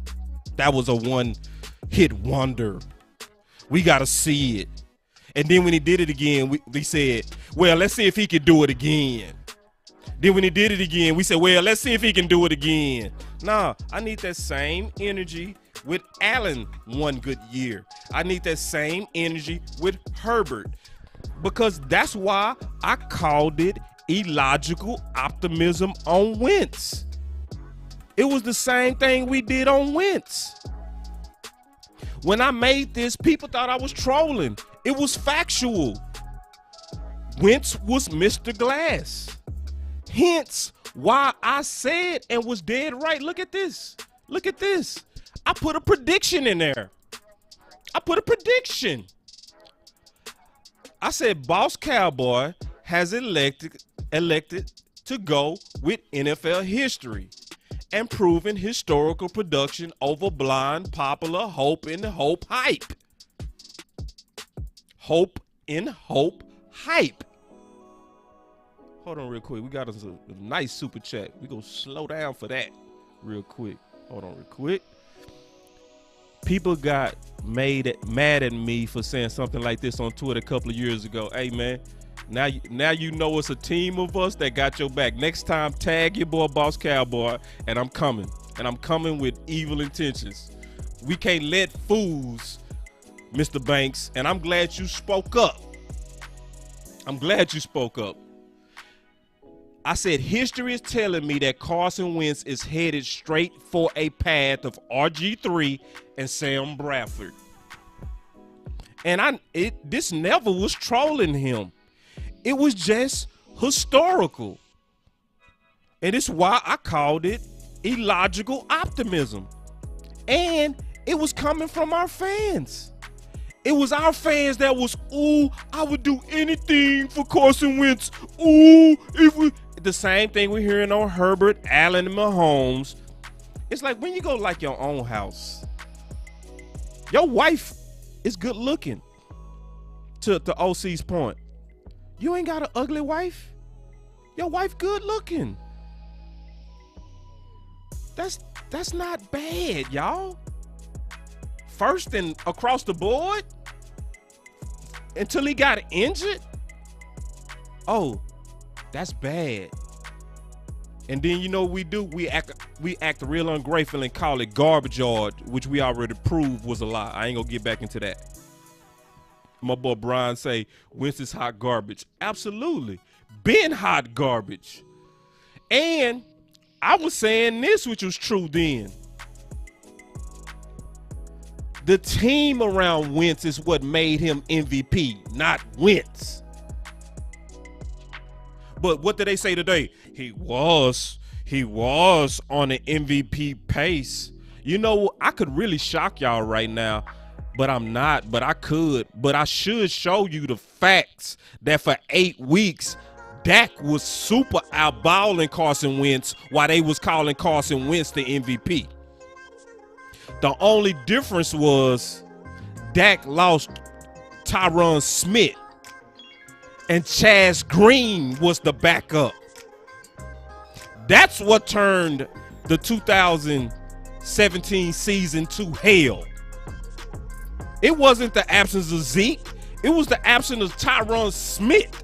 That was a one-hit wonder. We got to see it. And then when he did it again, we said, well, let's see if he can do it again. Then when he did it again, we said, well, let's see if he can do it again. Nah, I need that same energy with Allen one good year. I need that same energy with Herbert, because that's why I called it illogical optimism on Wentz. It was the same thing we did on Wentz. When I made this, people thought I was trolling. It was factual. Wentz was Mr. Glass. Hence why I said and was dead right. Look at this. Look at this. I put a prediction in there. I put a prediction. I said Boss Cowboy has elected to go with NFL history and proven historical production over blind popular hope and hope hype. Hope in hope hype. Hold on real quick. We got a nice super chat. We gonna slow down for that real quick. Hold on real quick. People got mad at me for saying something like this on Twitter a couple of years ago. Hey man, now you know it's a team of us that got your back. Next time, tag your boy Boss Cowboy, and I'm coming. And I'm coming with evil intentions. We can't let fools, Mr. Banks, and I'm glad you spoke up. I'm glad you spoke up. I said history is telling me that Carson Wentz is headed straight for a path of RG3 and Sam Bradford. And this never was trolling him. It was just historical. And it's why I called it illogical optimism. And it was coming from our fans. It was our fans that was, ooh, I would do anything for Carson Wentz. Ooh, if we... The same thing we're hearing on Herbert, Allen, and Mahomes. It's like when you go like your own house, your wife is good looking. To OC's point, you ain't got an ugly wife. Your wife good looking. That's not bad, y'all. First and across the board until he got injured. Oh, that's bad. And then you know what we do? We act real ungrateful and call it garbage yard, which we already proved was a lie. I ain't gonna get back into that. My boy Brian say Wentz is hot garbage. Absolutely. Been hot garbage. And I was saying this, which was true then. The team around Wentz is what made him MVP, not Wentz. But what did they say today? He was on an MVP pace. You know, I could really shock y'all right now, but I'm not. But I could. But I should show you the facts that for 8 weeks, Dak was super outballing Carson Wentz while they was calling Carson Wentz the MVP. The only difference was Dak lost Tyron Smith and Chaz Green was the backup. That's what turned the 2017 season to hell. It wasn't the absence of Zeke. It was the absence of Tyron Smith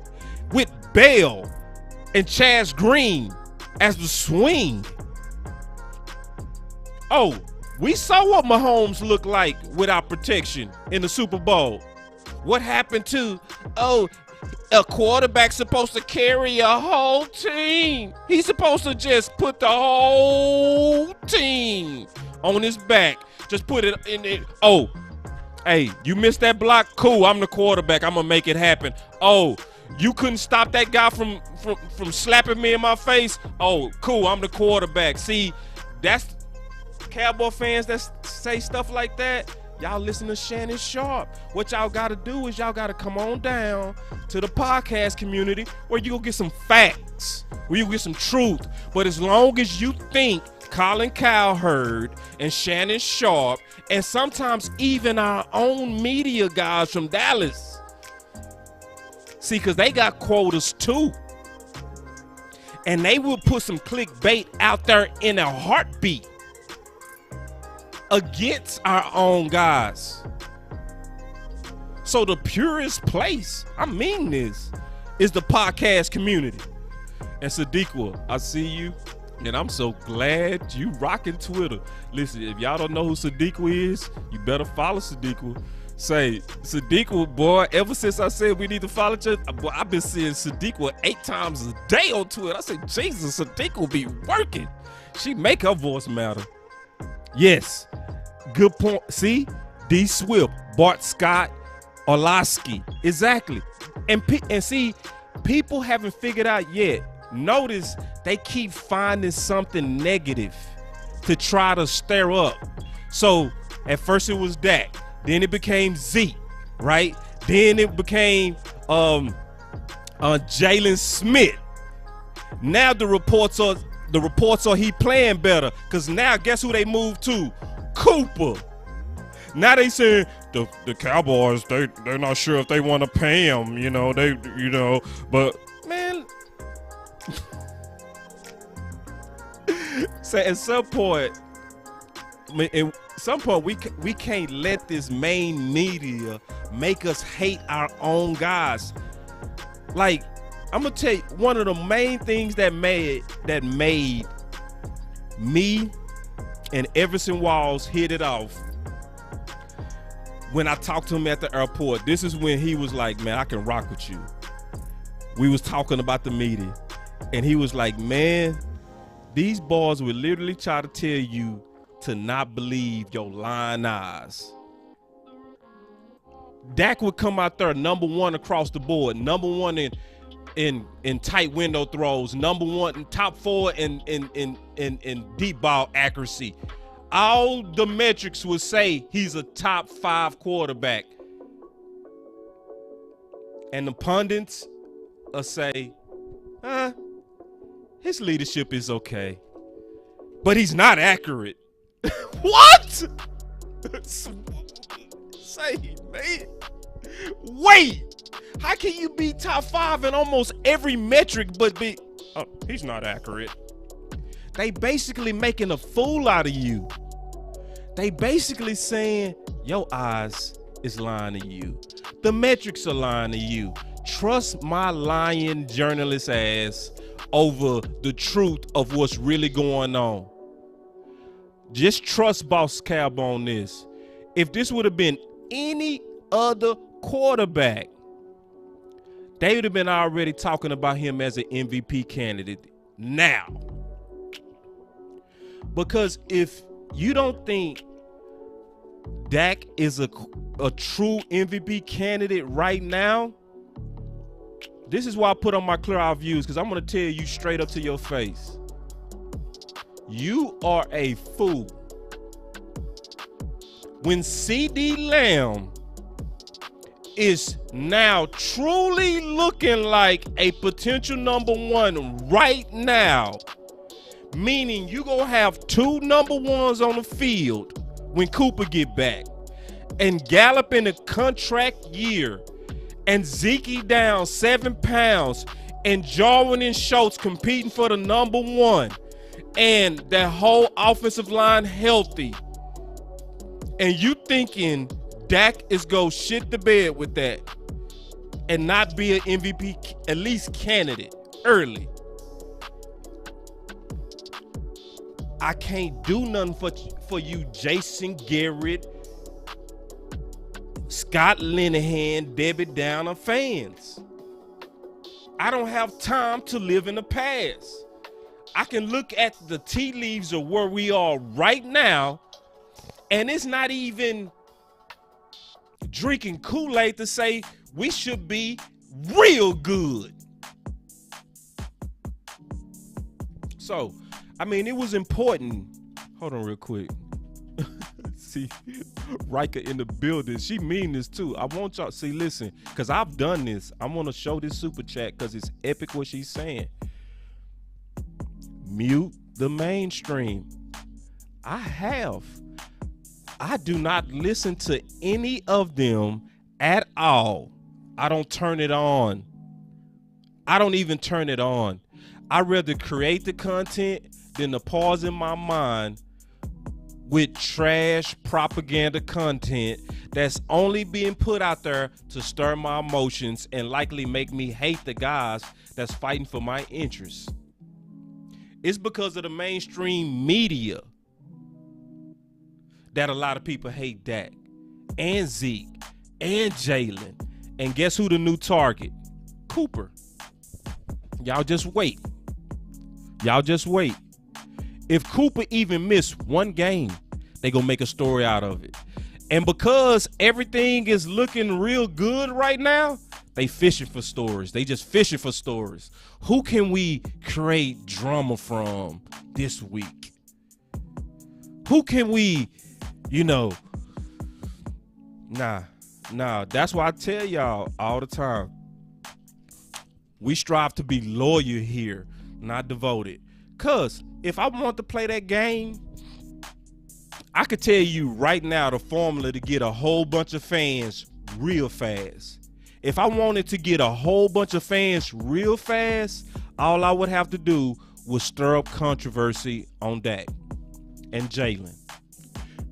with Bell and Chaz Green as the swing. Oh, we saw what Mahomes looked like without protection in the Super Bowl. What happened to, a quarterback's supposed to carry a whole team. He's supposed to just put the whole team on his back. Just put it in it. Oh, hey, you missed that block? Cool, I'm the quarterback. I'm going to make it happen. Oh, You couldn't stop that guy from slapping me in my face. Oh, cool, I'm the quarterback. See, that's Cowboy fans that say stuff like that. Y'all listen to Shannon Sharp. What y'all got to do is y'all got to come on down to the podcast community where you go get some facts, where you get some truth. But as long as you think Colin Cowherd and Shannon Sharp, and sometimes even our own media guys from Dallas, see, because they got quotas too. And they will put some clickbait out there in a heartbeat against our own guys. So the purest place, I mean this, is the podcast community. And Sadiqa, I see you, and I'm so glad you rocking Twitter. Listen, if y'all don't know who Sadiqa is, you better follow Sadiqa. Say, Sadiqa, boy, ever since I said we need to follow each other, boy, I've been seeing Sadiqa 8 times a day on Twitter. I said, Jesus, Sadiqa be working. She make her voice matter. Yes, good point. See, D Swift, Bart Scott, Orlowski, exactly. And see, people haven't figured out yet. Notice they keep finding something negative to try to stir up. So at first it was Dak, then it became Zeke, right? Then it became Jalen Smith. Now the reports are he playing better, because now guess who they moved to? Cooper. Now they saying the Cowboys, they're not sure if they want to pay him, but man, so at some point we can't let this main media make us hate our own guys. Like, I'm gonna tell you, one of the main things that made me and Everson Walls hit it off when I talked to him at the airport. This is when he was like, man, I can rock with you. We was talking about the media, and he was like, man, these boys would literally try to tell you to not believe your lying eyes. Dak would come out there number 1 across the board, number 1 in tight window throws, number 1 in top 4 in deep ball accuracy. All the metrics would say he's a top 5 quarterback. And the pundits will say, his leadership is okay, but he's not accurate. What? Say, man, wait. How can you be top 5 in almost every metric but be, he's not accurate? They basically making a fool out of you. They basically saying your eyes is lying to you. The metrics are lying to you. Trust my lying journalist ass over the truth of what's really going on. Just trust Boss Cowboy on this. If this would have been any other quarterback, they would have been already talking about him as an MVP candidate now. Because if you don't think Dak is a true MVP candidate right now, this is why I put on my Clear Our Views, because I'm going to tell you straight up to your face. You are a fool. When CD Lamb is now truly looking like a potential number 1 right now, meaning you gonna have 2 number 1s on the field when Cooper get back, and Gallup in a contract year, and Zeke down 7 pounds, and Jarwin and Schultz competing for the number 1, and that whole offensive line healthy, and you thinking Dak is go shit the bed with that and not be an MVP at least candidate early, I can't do nothing for you, Jason Garrett, Scott Linehan, Debbie Downer fans. I don't have time to live in the past. I can look at the tea leaves of where we are right now, and it's not even drinking Kool-Aid to say we should be real good. So, I mean, it was important. Hold on real quick. See, Rika in the building. She mean this too. I want y'all, see, listen, because I've done this. I want to show this super chat because it's epic what she's saying. Mute the mainstream. I do not listen to any of them at all. I don't turn it on. I don't even turn it on. I'd rather create the content than to pause in my mind with trash propaganda content that's only being put out there to stir my emotions and likely make me hate the guys that's fighting for my interests. It's because of the mainstream media that a lot of people hate Dak and Zeke and Jalen. And guess who the new target? Cooper. Y'all just wait. Y'all just wait. If Cooper even missed one game, they gonna make a story out of it. And because everything is looking real good right now, they fishing for stories. They just fishing for stories. Who can we create drama from this week? Who can we, Nah. That's why I tell y'all all the time. We strive to be loyal here, not devoted. Cause if I want to play that game, I could tell you right now the formula to get a whole bunch of fans real fast. If I wanted to get a whole bunch of fans real fast, all I would have to do was stir up controversy on Dak and Jalen.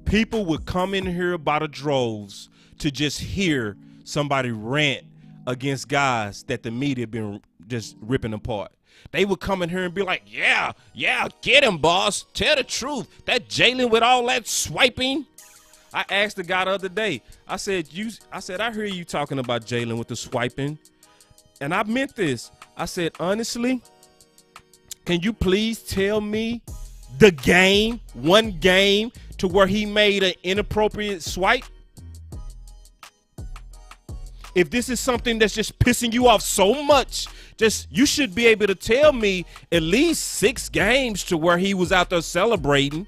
People would come in here by the droves to just hear somebody rant against guys that the media been just ripping apart. They would come in here and be like, yeah, get him, boss. Tell the truth. That Jalen with all that swiping. I asked the guy the other day, I said, I hear you talking about Jalen with the swiping. And I meant this. I said, honestly, can you please tell me the game, one game to where he made an inappropriate swipe? If this is something that's just pissing you off so much, you should be able to tell me at least 6 games to where he was out there celebrating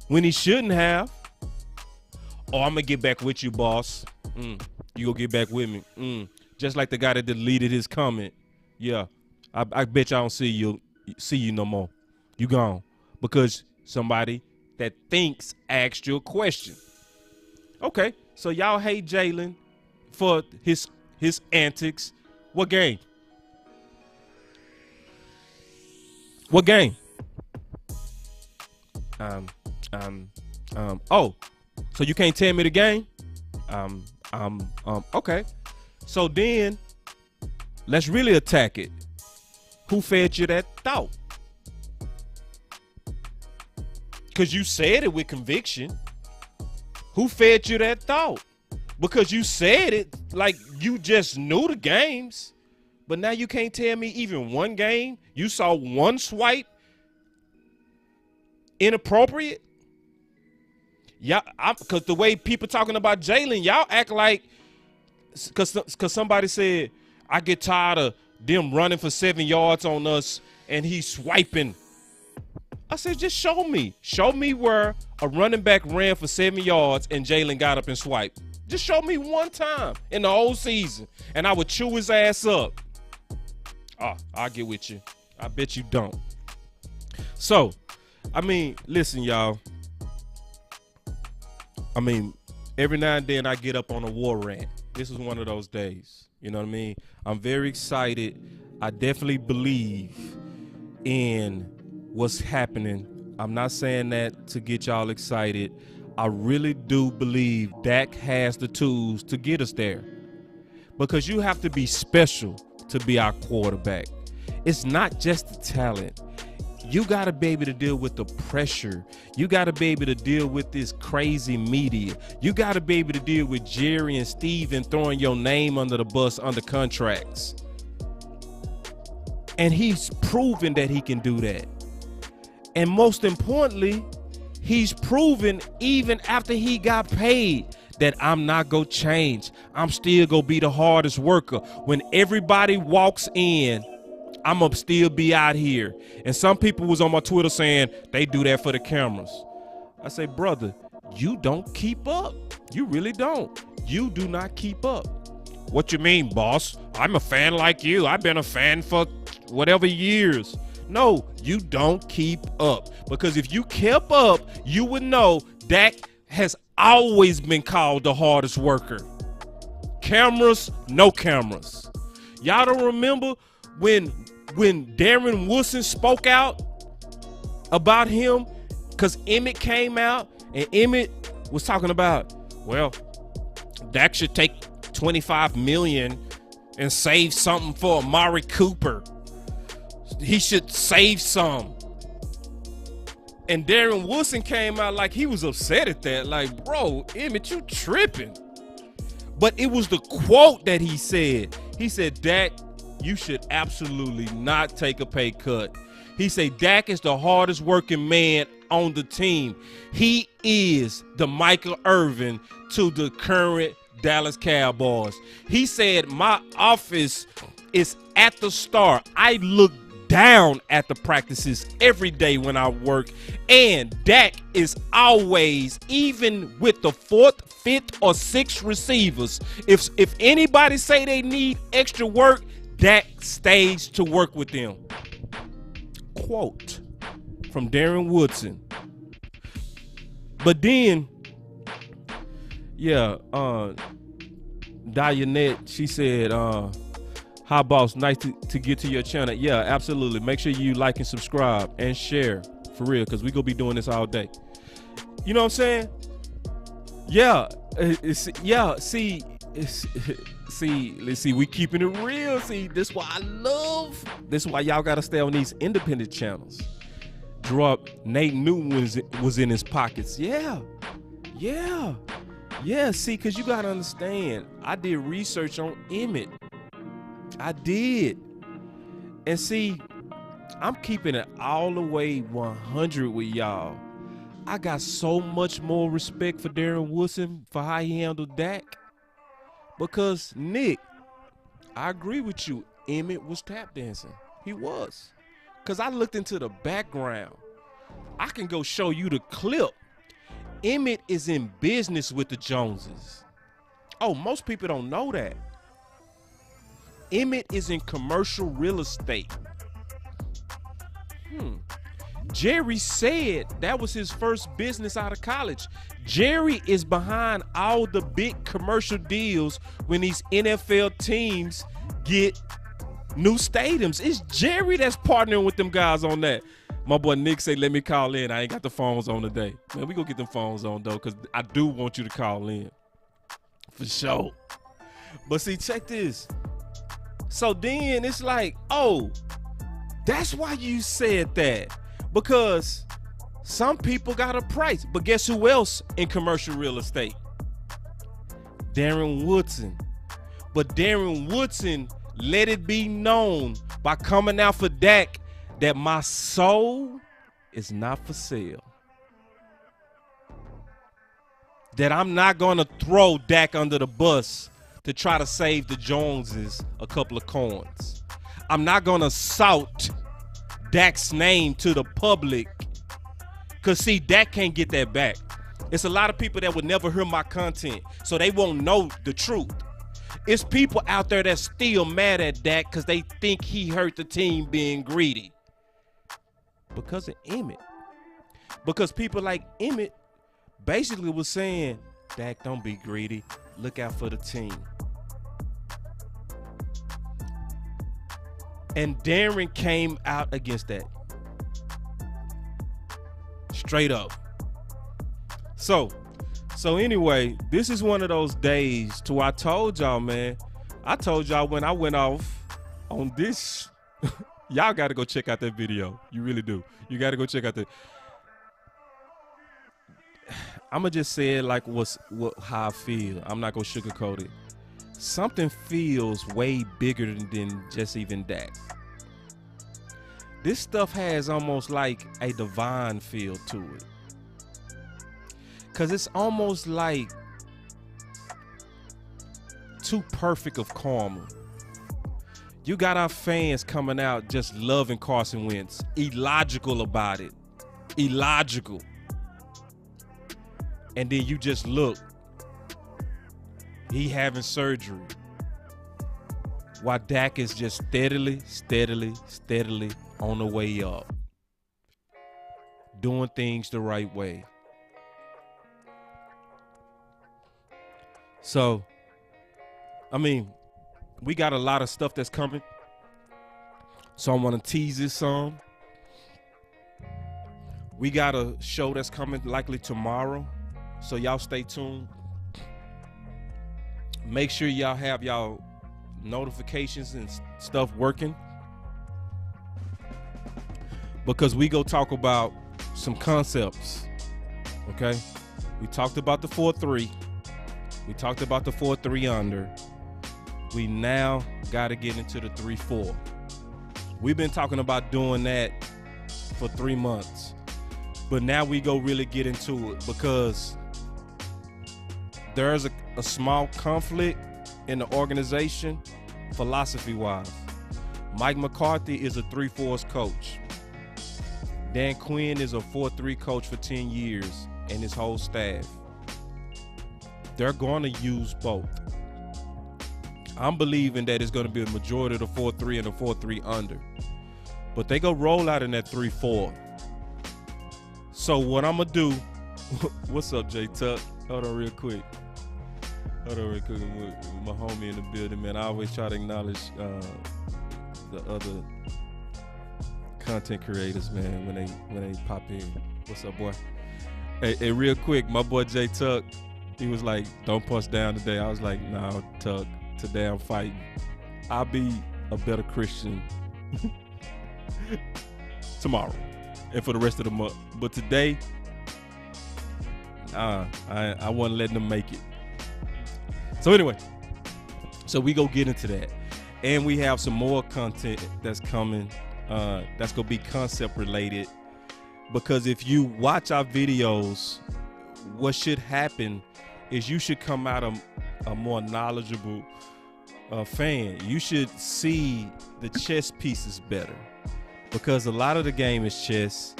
when he shouldn't have. Oh, I'm going to get back with you, boss. You going to get back with me. Just like the guy that deleted his comment. Yeah, I bet y'all don't see you no more. You gone. Because somebody that thinks asked you a question. Okay, so y'all hate Jalen for his antics. What game? What game? Oh, so you can't tell me the game? Okay. So then let's really attack it. Who fed you that thought? Because you said it with conviction. Who fed you that thought? Because you said it like you just knew the games. But now you can't tell me even one game. You saw one swipe inappropriate. Yeah, because the way people talking about Jalen, y'all act like, because somebody said, I get tired of them running for 7 yards on us and he's swiping. I said, just show me. Show me where a running back ran for 7 yards and Jalen got up and swiped. Just show me one time in the whole season and I would chew his ass up. I'll get with you. I bet you don't. So, I mean, listen, y'all. I mean, every now and then I get up on a war rant. This is one of those days. You know what I mean? I'm very excited. I definitely believe in what's happening. I'm not saying that to get y'all excited. I really do believe Dak has the tools to get us there. Because you have to be special to be our quarterback. It's not just the talent. You got to be able to deal with the pressure. You got to be able to deal with this crazy media. You got to be able to deal with Jerry and Steve and throwing your name under the bus under contracts. And he's proven that he can do that. And most importantly, he's proven even after he got paid that I'm not going to change. I'm still gonna be the hardest worker. When everybody walks in, I'm gonna still be out here. And some people was on my Twitter saying they do that for the cameras. I say, brother, you don't keep up. You really don't. You do not keep up. What you mean, boss? I'm a fan like you. I've been a fan for whatever years. No, you don't keep up. Because if you kept up, you would know Dak has always been called the hardest worker. Cameras, no cameras. Y'all don't remember when Darren Woodson spoke out about him? Because Emmett came out and Emmett was talking about, well, Dak should take $25 million and save something for Amari Cooper. He should save some. And Darren Woodson came out like he was upset at that. Like, bro, Emmett, you tripping. But it was the quote that he said. He said, Dak, you should absolutely not take a pay cut. He said, Dak is the hardest working man on the team. He is the Michael Irvin to the current Dallas Cowboys. He said, my office is at the start. I look down at the practices every day when I work, and Dak is always, even with the 4th, 5th, or 6th receivers, if anybody say they need extra work, Dak stays to work with them. Quote from Darren Woodson. But then, yeah, Dianette, she said, hi, boss. Nice to get to your channel. Yeah, absolutely. Make sure you like and subscribe and share for real, because we're going to be doing this all day. You know what I'm saying? Yeah. See, let's see. We keeping it real. See, this is why y'all got to stay on these independent channels. Drop Nate Newton was in his pockets. Yeah. See, because you got to understand, I did research on Emmett. I did. And see, I'm keeping it all the way 100 with y'all. I got so much more respect for Darren Woodson for how he handled Dak. Because, Nick, I agree with you. Emmett was tap dancing. He was. Because I looked into the background. I can go show you the clip. Emmett is in business with the Joneses. Oh, most people don't know that. Emmett is in commercial real estate. Jerry said that was his first business out of college. Jerry is behind all the big commercial deals when these NFL teams get new stadiums. It's Jerry that's partnering with them guys on that. My boy Nick say, let me call in. I ain't got the phones on today. Man, we gonna get them phones on though, because I do want you to call in. For sure. But see, check this. So then it's like, oh, that's why you said that. Because some people got a price. But guess who else in commercial real estate? Darren Woodson. But Darren Woodson let it be known by coming out for Dak that my soul is not for sale. That I'm not going to throw Dak under the bus to try to save the Joneses a couple of coins. I'm not going to salt Dak's name to the public. Because, see, Dak can't get that back. It's a lot of people that would never hear my content, so they won't know the truth. It's people out there that's still mad at Dak because they think he hurt the team being greedy. Because of Emmett. Because people like Emmett basically was saying, Dak, don't be greedy. Look out for the team. And Darren came out against that. Straight up. So anyway, this is one of those days to where I told y'all, man. I told y'all when I went off on this, y'all got to go check out that video. You really do. You got to go check out that. I'm going to just say it like how I feel. I'm not going to sugarcoat it. Something feels way bigger than just even Dak. This stuff has almost like a divine feel to it. Because it's almost like too perfect of karma. You got our fans coming out just loving Carson Wentz, illogical about it, illogical. And then you just look, he having surgery, while Dak is just steadily on the way up, doing things the right way. So, I mean, we got a lot of stuff that's coming. So I want to tease this some. We got a show that's coming likely tomorrow. So y'all stay tuned. Make sure y'all have y'all notifications and stuff working. Because we go talk about some concepts. Okay? We talked about the 4-3. We talked about the 4-3 under. We now got to get into the 3-4. We've been talking about doing that for 3 months. But now we go really get into it because there's a small conflict in the organization, philosophy-wise. Mike McCarthy is a 3-4's coach. Dan Quinn is a 4-3 coach for 10 years and his whole staff. They're going to use both. I'm believing that it's going to be a majority of the 4-3 and the 4-3 under. But they go roll out in that 3-4. So what I'm going to do, what's up, J Tuck? Hold on real quick. With my homie in the building, man. I always try to acknowledge the other content creators, man, when they pop in. What's up, boy? Hey, real quick, my boy J Tuck, he was like, don't punch down today. I was like, nah, Tuck. Today I'm fighting. I'll be a better Christian tomorrow and for the rest of the month. But today, I wasn't letting them make it. So anyway, so we go get into that. And we have some more content that's coming that's going to be concept related. Because if you watch our videos, what should happen is you should come out a more knowledgeable fan. You should see the chess pieces better because a lot of the game is chess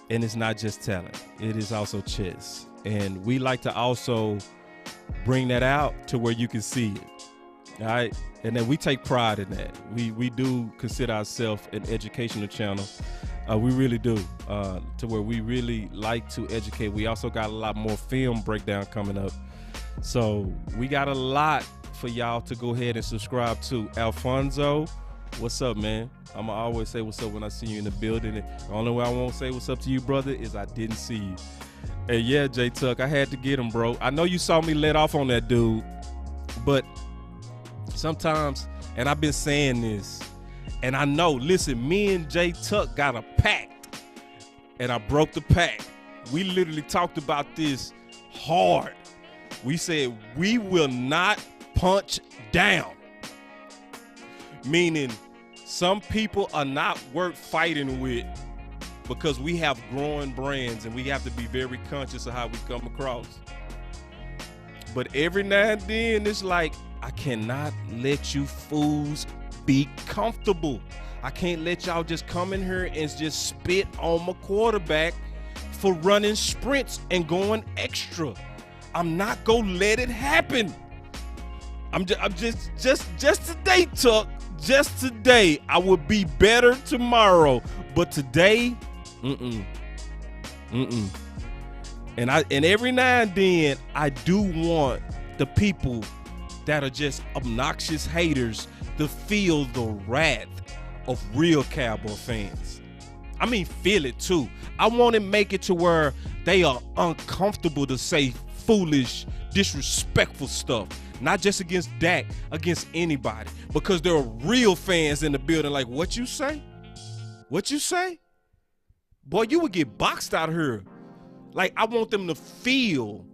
and it's not just talent. It is also chess. And we like to also bring that out to where you can see it. All right. And then we take pride in that. We do consider ourselves an educational channel. We really do, to where we really like to educate. We also got a lot more film breakdown coming up. So we got a lot for y'all to go ahead and subscribe to. Alfonso, what's up, man? I'ma always say what's up when I see you in the building. The only way I won't say what's up to you, brother, is I didn't see you. Hey, yeah, J Tuck, I had to get him, bro. I know you saw me let off on that dude, but sometimes, and I've been saying this, and I know, listen, me and J Tuck got a pact, and I broke the pact. We literally talked about this hard. We said we will not punch down, meaning some people are not worth fighting with because we have growing brands and we have to be very conscious of how we come across. But every now and then it's like, I cannot let you fools be comfortable. I can't let y'all just come in here and just spit on my quarterback for running sprints and going extra. I'm not gonna let it happen. I'm just today, Tuck. Just today, I will be better tomorrow. But today, And every now and then, I do want the people that are just obnoxious haters to feel the wrath of real Cowboy fans. I mean, feel it too. I want to make it to where they are uncomfortable to say foolish, disrespectful stuff. Not just against Dak, against anybody. Because there are real fans in the building like, what you say? What you say? Boy, you would get boxed out here. Like, I want them to feel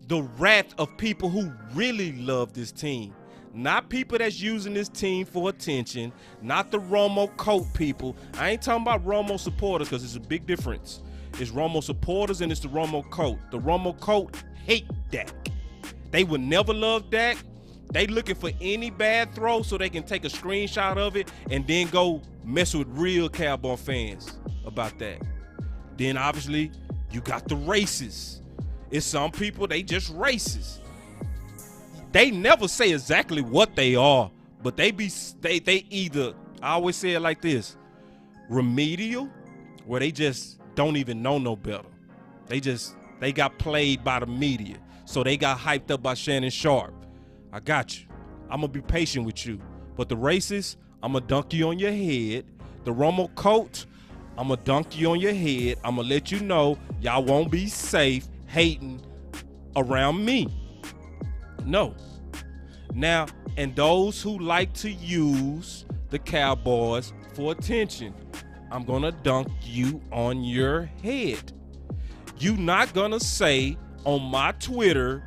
the wrath of people who really love this team. Not people that's using this team for attention. Not the Romo coat people. I ain't talking about Romo supporters because it's a big difference. It's Romo supporters and it's the Romo coat. The Romo coat hate Dak. They would never love Dak. They looking for any bad throw so they can take a screenshot of it and then go mess with real Cowboy fans about that. Then obviously you got the racists. It's some people, they just racist. They never say exactly what they are, but they either, I always say it like this, remedial, where they just don't even know no better. They got played by the media. So they got hyped up by Shannon Sharp. I got you. I'm going to be patient with you. But the racists, I'm going to dunk you on your head. The Romo coat, I'm going to dunk you on your head. I'm going to let you know y'all won't be safe hating around me. No. Now, and those who like to use the Cowboys for attention, I'm going to dunk you on your head. You not going to say on my Twitter,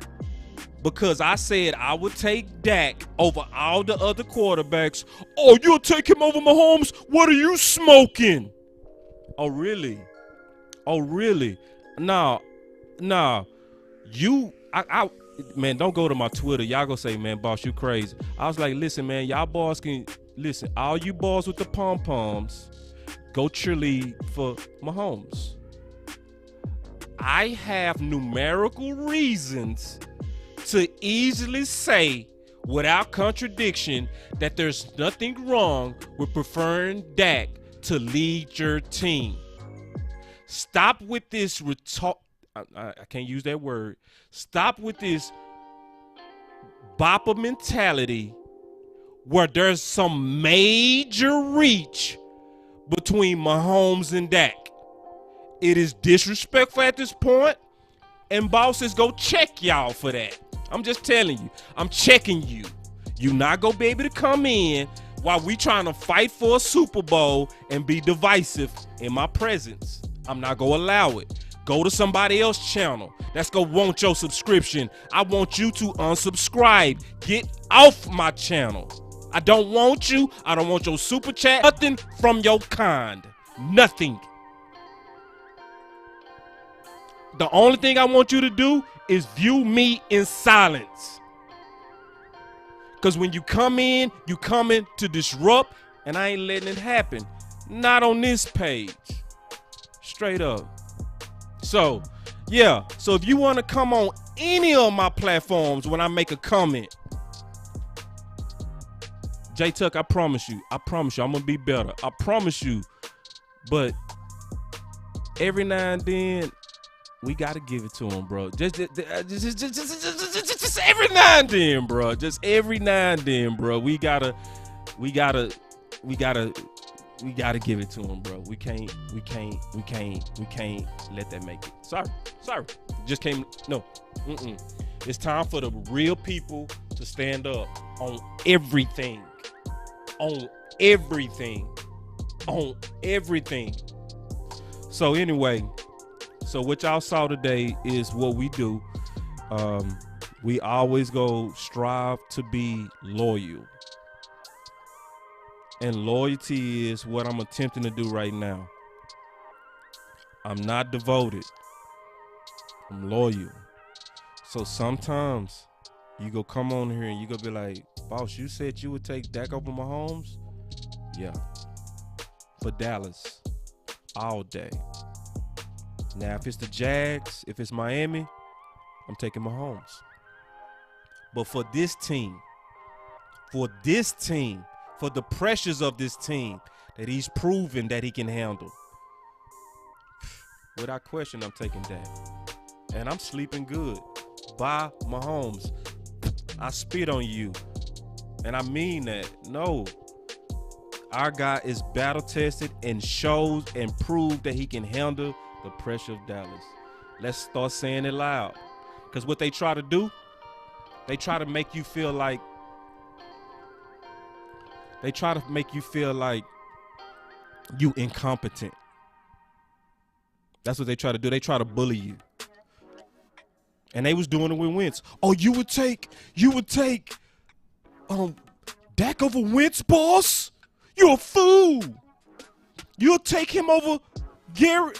because I said I would take Dak over all the other quarterbacks. Oh, you'll take him over Mahomes? What are you smoking? Oh, really? Oh, really? Nah. Man, don't go to my Twitter. Y'all gonna say, man, boss, you crazy. I was like, listen, man, y'all boys can, listen, all you boys with the pom-poms, go cheerlead for Mahomes. I have numerical reasons to easily say without contradiction that there's nothing wrong with preferring Dak to lead your team. Stop with this I can't use that word. Stop with this bopper mentality where there's some major reach between Mahomes and Dak. It is disrespectful at this point, and bosses go check y'all for that. I'm just telling you. I'm checking you. You not gonna be able to come in while we trying to fight for a Super Bowl and be divisive in my presence. I'm not gonna allow it. Go to somebody else's channel that's gonna want your subscription. I want you to unsubscribe. Get off my channel. I don't want you. I don't want your super chat. Nothing from your kind. Nothing. The only thing I want you to do is view me in silence. Because when you come in to disrupt, and I ain't letting it happen. Not on this page. Straight up. So, yeah. So if you want to come on any of my platforms when I make a comment, J Tuck, I promise you, I'm going to be better. I promise you. But every now and then, we got to give it to him, bro. Just every now and then, bro. Just every now and then, bro. We gotta give it to him, bro. We can't let that make it. Sorry. Just can't, no. It's time for the real people to stand up on everything. On everything. So anyway, so what y'all saw today is what we do. We always go strive to be loyal. And loyalty is what I'm attempting to do right now. I'm not devoted. I'm loyal. So sometimes you go come on here and you go be like, boss, you said you would take Dak over Mahomes? Yeah. For Dallas. All day. Now, if it's the Jags, if it's Miami, I'm taking Mahomes. But for this team, for the pressures of this team that he's proven that he can handle, without question, I'm taking Dak. And I'm sleeping good. Bye, Mahomes. I spit on you. And I mean that. No. Our guy is battle tested and shows and proves that he can handle the pressure of Dallas. Let's start saying it loud. Because what they try to do, they try to make you feel like you incompetent. That's what they try to do. They try to bully you. And they was doing it with Wentz. Oh, you would take Dak over Wentz, boss? You're a fool. You'll take him over Gary.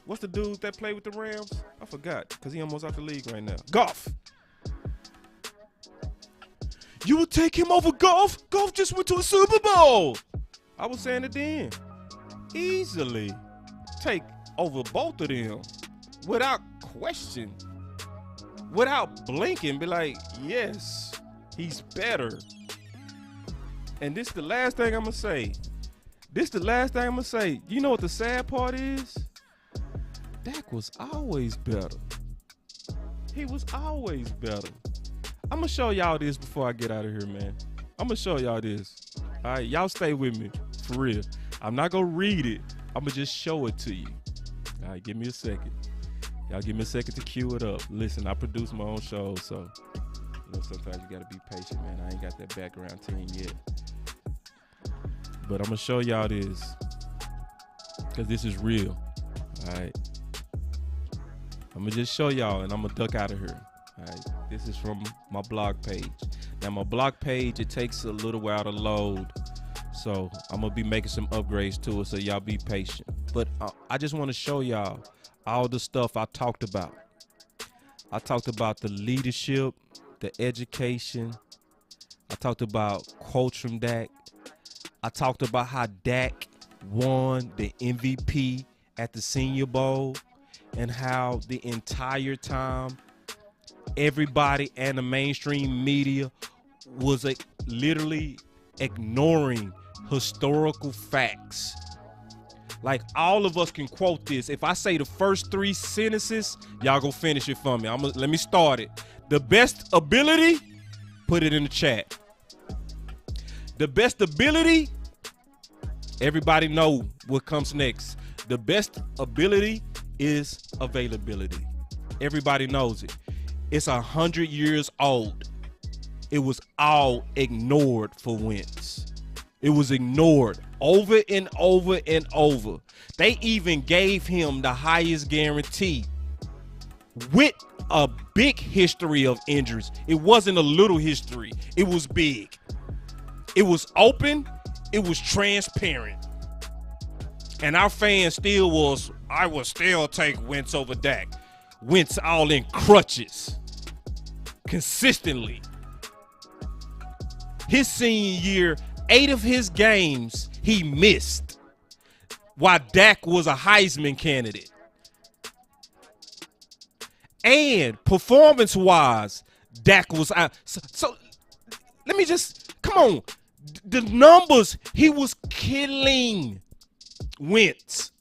What's the dude that played with the Rams? I forgot because he almost out the league right now. Goff. You would take him over Goff? Goff just went to a Super Bowl. I was saying it then. Easily take over both of them without question, without blinking. Be like, yes, he's better. And this the last thing I'm going to say. You know what the sad part is? Dak was always better. He was always better. I'm going to show y'all this before I get out of here, man. I'm going to show y'all this. All right, y'all stay with me, for real. I'm not going to read it. I'm going to just show it to you. All right, give me a second. Y'all give me a second to cue it up. Listen, I produce my own show, so sometimes you got to be patient, man. I ain't got that background team yet. But I'm going to show y'all this because this is real. All right. I'm going to just show y'all, and I'm going to duck out of here. All right. This is from my blog page. Now, my blog page, it takes a little while to load. So I'm going to be making some upgrades to it, so y'all be patient. But I just want to show y'all all the stuff I talked about. I talked about the leadership, the education. I talked about quotes from Dak. I talked about how Dak won the MVP at the Senior Bowl and how the entire time everybody and the mainstream media was literally ignoring historical facts. Like, all of us can quote this. If I say the first 3 sentences, y'all go finish it for me. Let me start it. The best ability, put it in the chat. The best ability, everybody know what comes next. The best ability is availability. Everybody knows it. It's 100 years old. It was all ignored for Wentz. It was ignored over and over and over. They even gave him the highest guarantee with a big history of injuries. It wasn't a little history. It was big. It was open. It was transparent. And our fans I will still take Wentz over Dak. Wentz all in crutches. Consistently. His senior year, 8 of his games he missed, while Dak was a Heisman candidate. And performance-wise, Dak was out. So let me just, come on. The numbers, he was killing Wentz.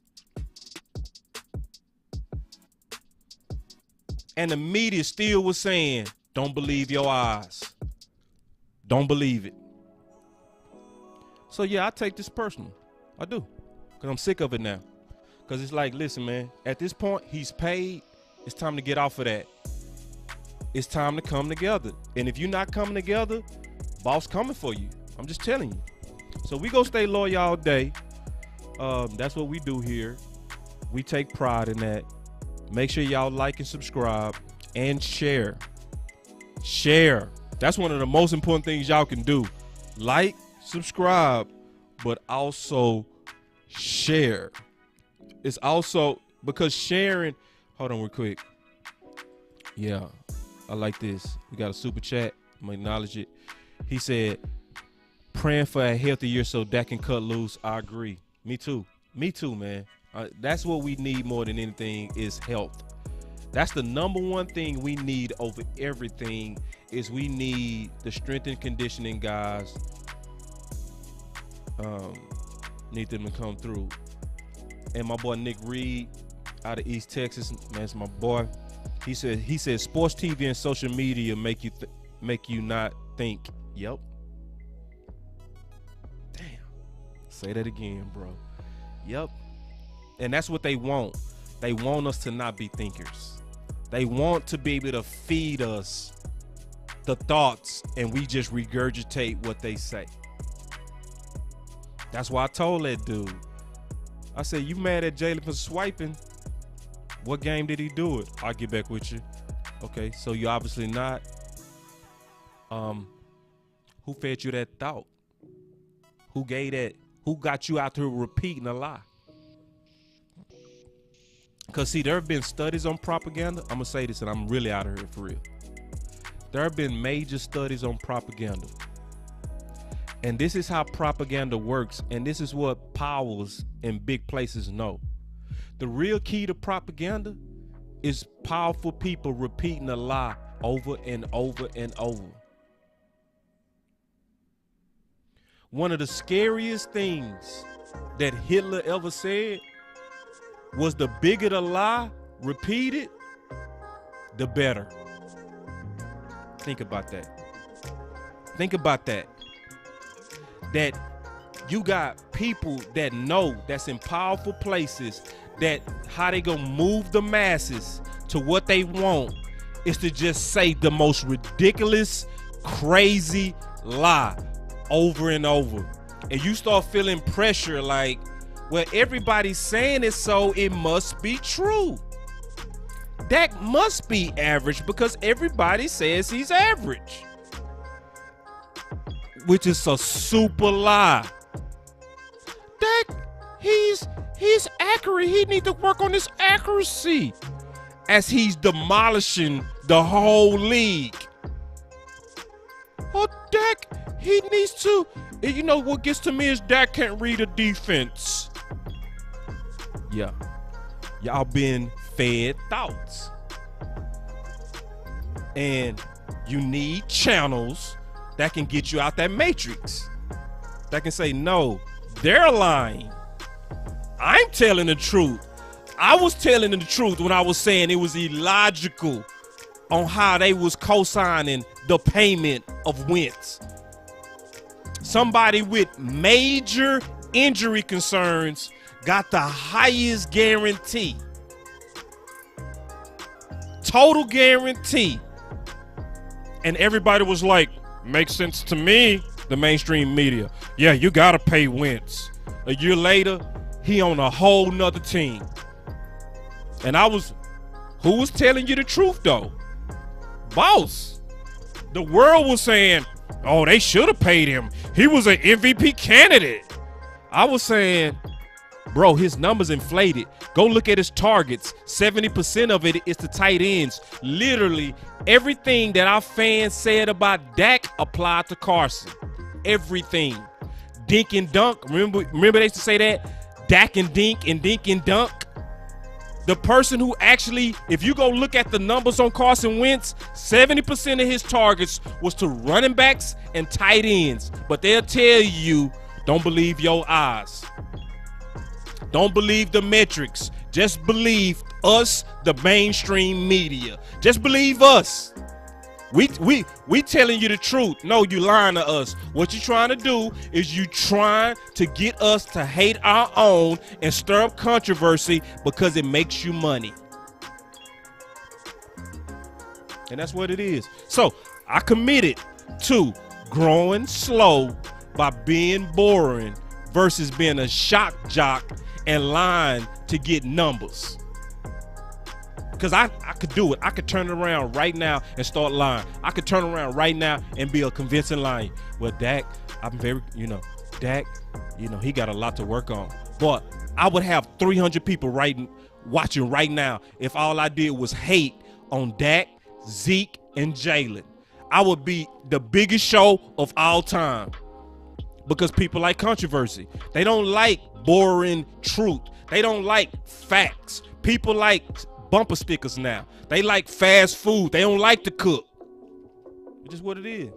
And the media still was saying, don't believe your eyes. Don't believe it. So, yeah, I take this personal. I do. Because I'm sick of it now. Because it's like, listen, man, at this point, he's paid. It's time to get off of that. It's time to come together. And if you're not coming together, boss coming for you. I'm just telling you. So we gonna stay loyal all day. That's what we do here. We take pride in that. Make sure y'all like and subscribe and share. Share. That's one of the most important things y'all can do. Like, subscribe, but also share. It's also because sharing. Hold on real quick. Yeah, I like this. We got a super chat. I'm gonna acknowledge it. He said, praying for a healthy year so Dak can cut loose. I agree. Me too. Me too, man. That's what we need more than anything is health. That's the number one thing we need over everything is we need the strength and conditioning guys. Need them to come through. And my boy Nick Reed out of East Texas, man, it's my boy. He said sports TV and social media make you not think. Yep. Damn. Say that again, bro. Yep. And that's what they want. They want us to not be thinkers. They want to be able to feed us the thoughts and we just regurgitate what they say. That's why I told that dude. I said, you mad at Jalen for swiping? What game did he do it? I'll get back with you. Okay, so you obviously not. Who fed you that thought? Who gave that? Who got you out here repeating a lie? Because, see, there have been studies on propaganda. I'm going to say this, and I'm really out of here for real. There have been major studies on propaganda. And this is how propaganda works. And this is what powers in big places know. The real key to propaganda is powerful people repeating a lie over and over and over. One of the scariest things that Hitler ever said was the bigger the lie repeated, the better. Think about that. Think about that. That you got people that know, that's in powerful places, that how they gonna move the masses to what they want is to just say the most ridiculous, crazy lie over and over. And you start feeling pressure like, well, everybody's saying it, so it must be true. Dak must be average because everybody says he's average, which is a super lie. Dak, he's accurate. He needs to work on his accuracy as he's demolishing the whole league. Oh, Dak, he needs to. You know what gets to me is Dak can't read a defense. Yeah, y'all been fed thoughts, and you need channels that can get you out that matrix, that can say, no, they're lying. I'm telling the truth. I was telling the truth when I was saying it was illogical on how they was co-signing the payment of Wentz. Somebody with major injury concerns got the highest guarantee. Total guarantee. And everybody was like, makes sense to me, the mainstream media. Yeah, you gotta pay Wentz. A year later, he on a whole nother team. And who was telling you the truth though? Boss. The world was saying, oh, they should have paid him. He was an MVP candidate. I was saying, bro, his numbers inflated. Go look at his targets. 70% of it is the tight ends. Literally, everything that our fans said about Dak applied to Carson. Everything. Dink and dunk. Remember they used to say that? Dak and dink and dunk. The person who actually, if you go look at the numbers on Carson Wentz, 70% of his targets was to running backs and tight ends. But they'll tell you, don't believe your eyes. Don't believe the metrics. Just believe us, the mainstream media. Just believe us. We telling you the truth. No, you lying to us. What you trying to do is you trying to get us to hate our own and stir up controversy because it makes you money. And that's what it is. So I committed to growing slow by being boring versus being a shock jock and lying to get numbers. Because I could do it. I could turn it around right now and start lying. I could turn around right now and be a convincing liar. Well, Dak, Dak, he got a lot to work on. But I would have 300 people watching right now if all I did was hate on Dak, Zeke, and Jalen. I would be the biggest show of all time. Because people like controversy. They don't like boring truth. They don't like facts. People like bumper stickers now. They like fast food. They don't like to cook. It's just what it is.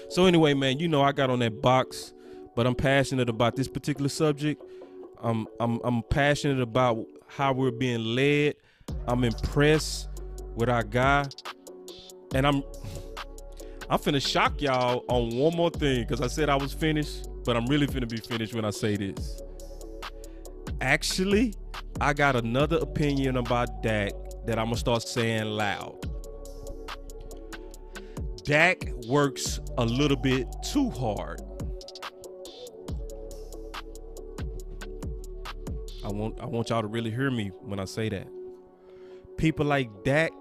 So anyway, man, I got on that box, but I'm passionate about this particular subject. I'm passionate about how we're being led. I'm impressed with our guy, and I'm finna shock y'all on one more thing, because I said I was finished, but I'm really finna be finished when I say this. Actually, I got another opinion about Dak that I'm gonna start saying loud. Dak works a little bit too hard. I want y'all to really hear me when I say that. People like Dak,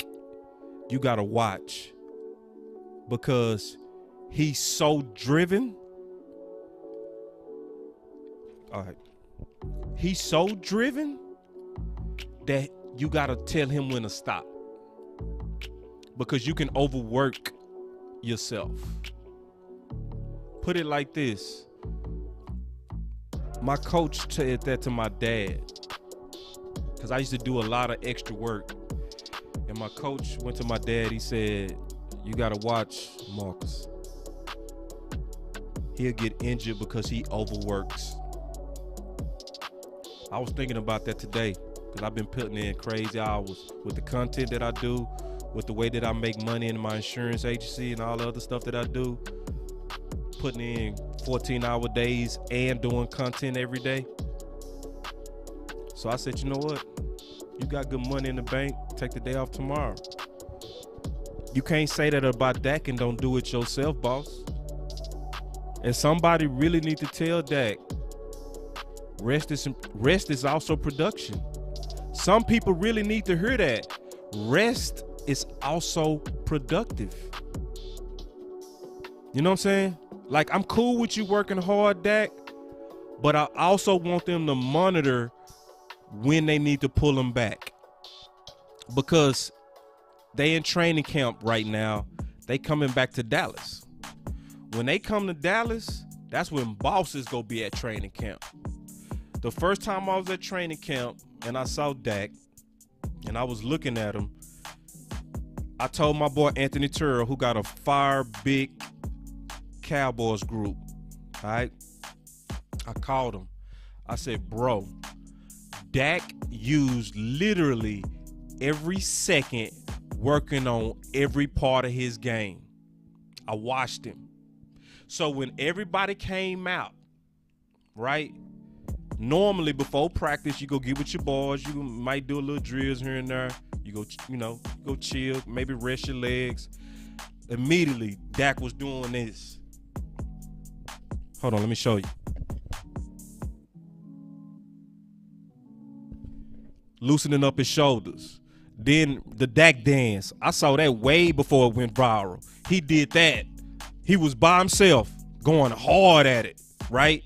you gotta watch, because he's so driven. All right. He's so driven that you gotta tell him when to stop. because you can overwork yourself. Put it like this. My coach said that to my dad, because I used to do a lot of extra work. And my coach went to my dad. He said, you got to watch Marcus. He'll get injured because he overworks. I was thinking about that today, because I've been putting in crazy hours with the content that I do, with the way that I make money in my insurance agency and all the other stuff that I do, putting in 14-hour days and doing content every day. So I said, you know what? You got good money in the bank. Take the day off tomorrow. You can't say that about Dak and don't do it yourself, boss. And somebody really need to tell Dak, rest is also production. Some people really need to hear that. Rest is also productive. You know what I'm saying? Like, I'm cool with you working hard, Dak, but I also want them to monitor when they need to pull them back, because they in training camp right now. They coming back to Dallas. When they come to Dallas, that's when bosses go be at training camp. The first time I was at training camp and I saw Dak and I was looking at him, I told my boy Anthony Turrell, who got a fire big Cowboys group, all right? I called him. I said, bro, Dak used literally every second working on every part of his game. I watched him. So when everybody came out, right? Normally before practice, you go get with your boys. You might do a little drills here and there. You go, go chill, maybe rest your legs. Immediately, Dak was doing this. Hold on, let me show you. Loosening up his shoulders. Then the Dak dance. I saw that way before it went viral. He did that. He was by himself, going hard at it, right?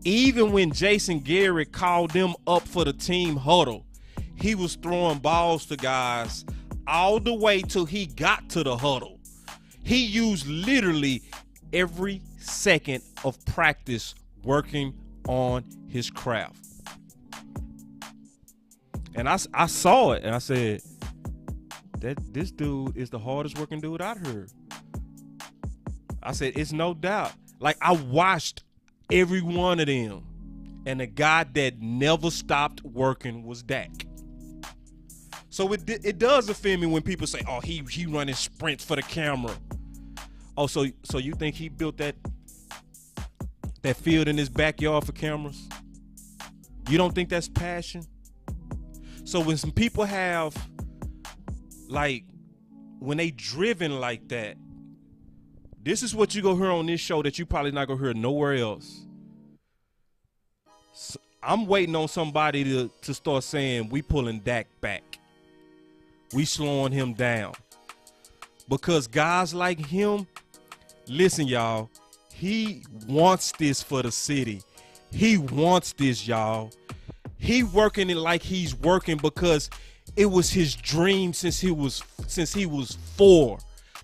Even when Jason Garrett called them up for the team huddle, he was throwing balls to guys all the way till he got to the huddle. He used literally every second of practice working on his craft. And I saw it and I said, this dude is the hardest working dude out here. I said, it's no doubt. Like, I watched every one of them, and the guy that never stopped working was Dak. So it does offend me when people say, oh, he running sprints for the camera. Oh, so you think he built that field in his backyard for cameras? You don't think that's passion? So when some people have, like, when they driven like that, this is what you go hear on this show that you probably not gonna hear nowhere else. So I'm waiting on somebody to start saying we pulling Dak back. We slowing him down. Because guys like him, listen, y'all, he wants this for the city. He wants this, y'all. He working it like he's working because it was his dream since he was 4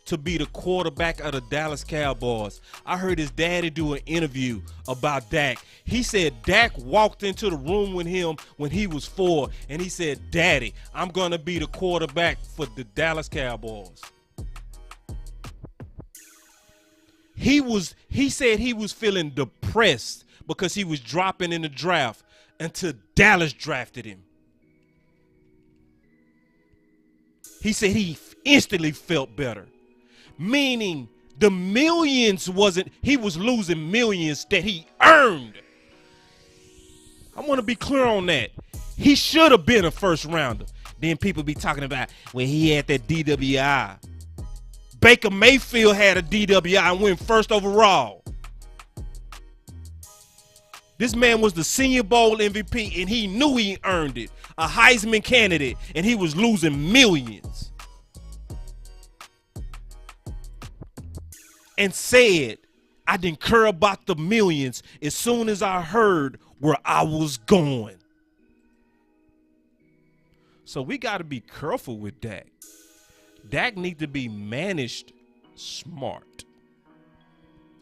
to be the quarterback of the Dallas Cowboys. I heard his daddy do an interview about Dak. He said Dak walked into the room with him when he was 4, and he said, Daddy, I'm going to be the quarterback for the Dallas Cowboys. He said he was feeling depressed because he was dropping in the draft until Dallas drafted him. He said he instantly felt better. Meaning the millions he was losing millions that he earned. I want to be clear on that. He should have been a first rounder. Then people be talking about when he had that DWI. Baker Mayfield had a DWI and went first overall. This man was the Senior Bowl MVP, and he knew he earned it. A Heisman candidate, and he was losing millions. And said, I didn't care about the millions as soon as I heard where I was going. So we got to be careful with that. Dak need to be managed smart.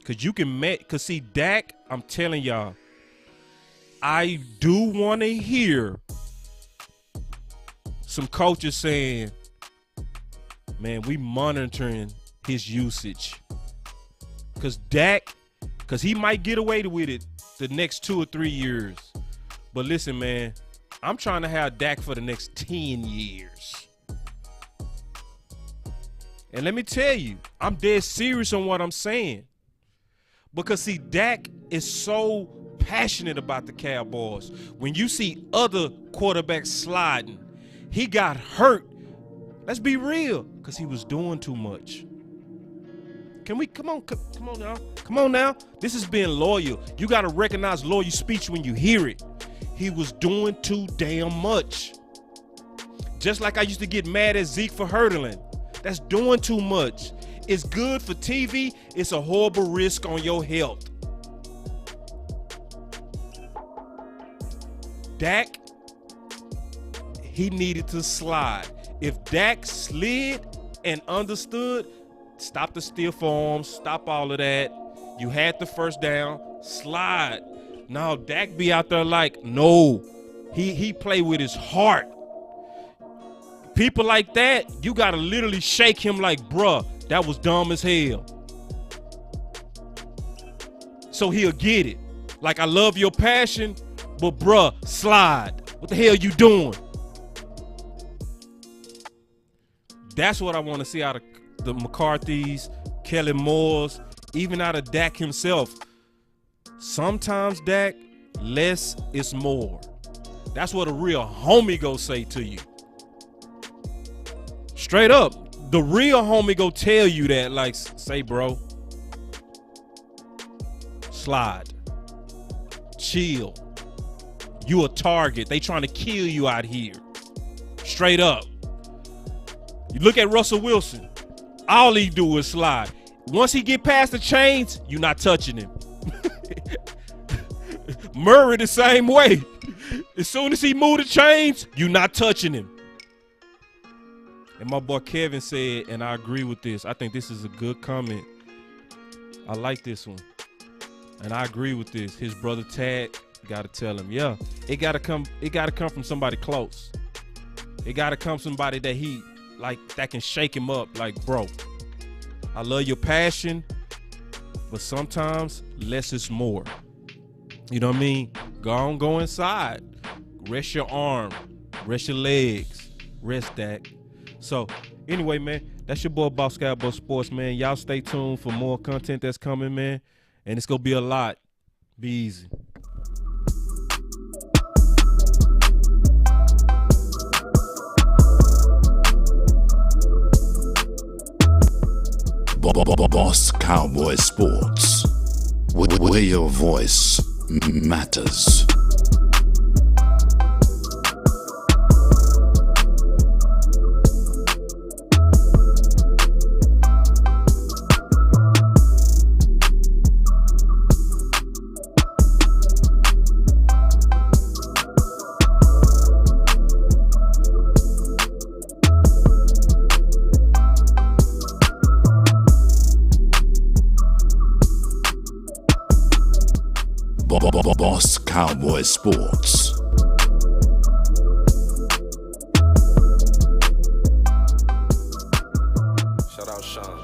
Cause see, Dak, I'm telling y'all, I do want to hear some coaches saying, man, we monitoring his usage. Cause he might get away with it the next 2 or 3 years. But listen, man, I'm trying to have Dak for the next 10 years. And let me tell you, I'm dead serious on what I'm saying. Because, see, Dak is so passionate about the Cowboys. When you see other quarterbacks sliding, he got hurt. Let's be real, because he was doing too much. Come on now. This is being loyal. You got to recognize loyal speech when you hear it. He was doing too damn much. Just like I used to get mad at Zeke for hurdling. That's doing too much. It's good for TV. It's a horrible risk on your health. Dak, he needed to slide. If Dak slid and understood, stop the stiff arms, stop all of that. You had the first down, slide. Now Dak be out there like, no, he play with his heart. People like that, you gotta literally shake him like, bruh, that was dumb as hell. So he'll get it. Like, I love your passion, but bruh, slide. What the hell you doing? That's what I want to see out of the McCarthys, Kellen Moores, even out of Dak himself. Sometimes, Dak, less is more. That's what a real homie go say to you. Straight up, the real homie go tell you that, like, say, bro, slide, chill. You a target. They trying to kill you out here. Straight up. You look at Russell Wilson. All he do is slide. Once he get past the chains, you're not touching him. Murray the same way. As soon as he move the chains, you're not touching him. And my boy Kevin said, and I agree with this, I think this is a good comment. I like this one. And I agree with this. His brother Tad, gotta tell him, yeah, it gotta come from somebody close. It gotta come somebody that that can shake him up, like, bro, I love your passion, but sometimes less is more. You know what I mean? Go inside. Rest your arm. Rest your legs. Rest Dak. So, anyway, man, that's your boy Boss Cowboy Sports, man. Y'all stay tuned for more content that's coming, man. And it's going to be a lot. Be easy. Boss Cowboy Sports, where your voice matters. Boss Cowboy Sports. Shout out Sean.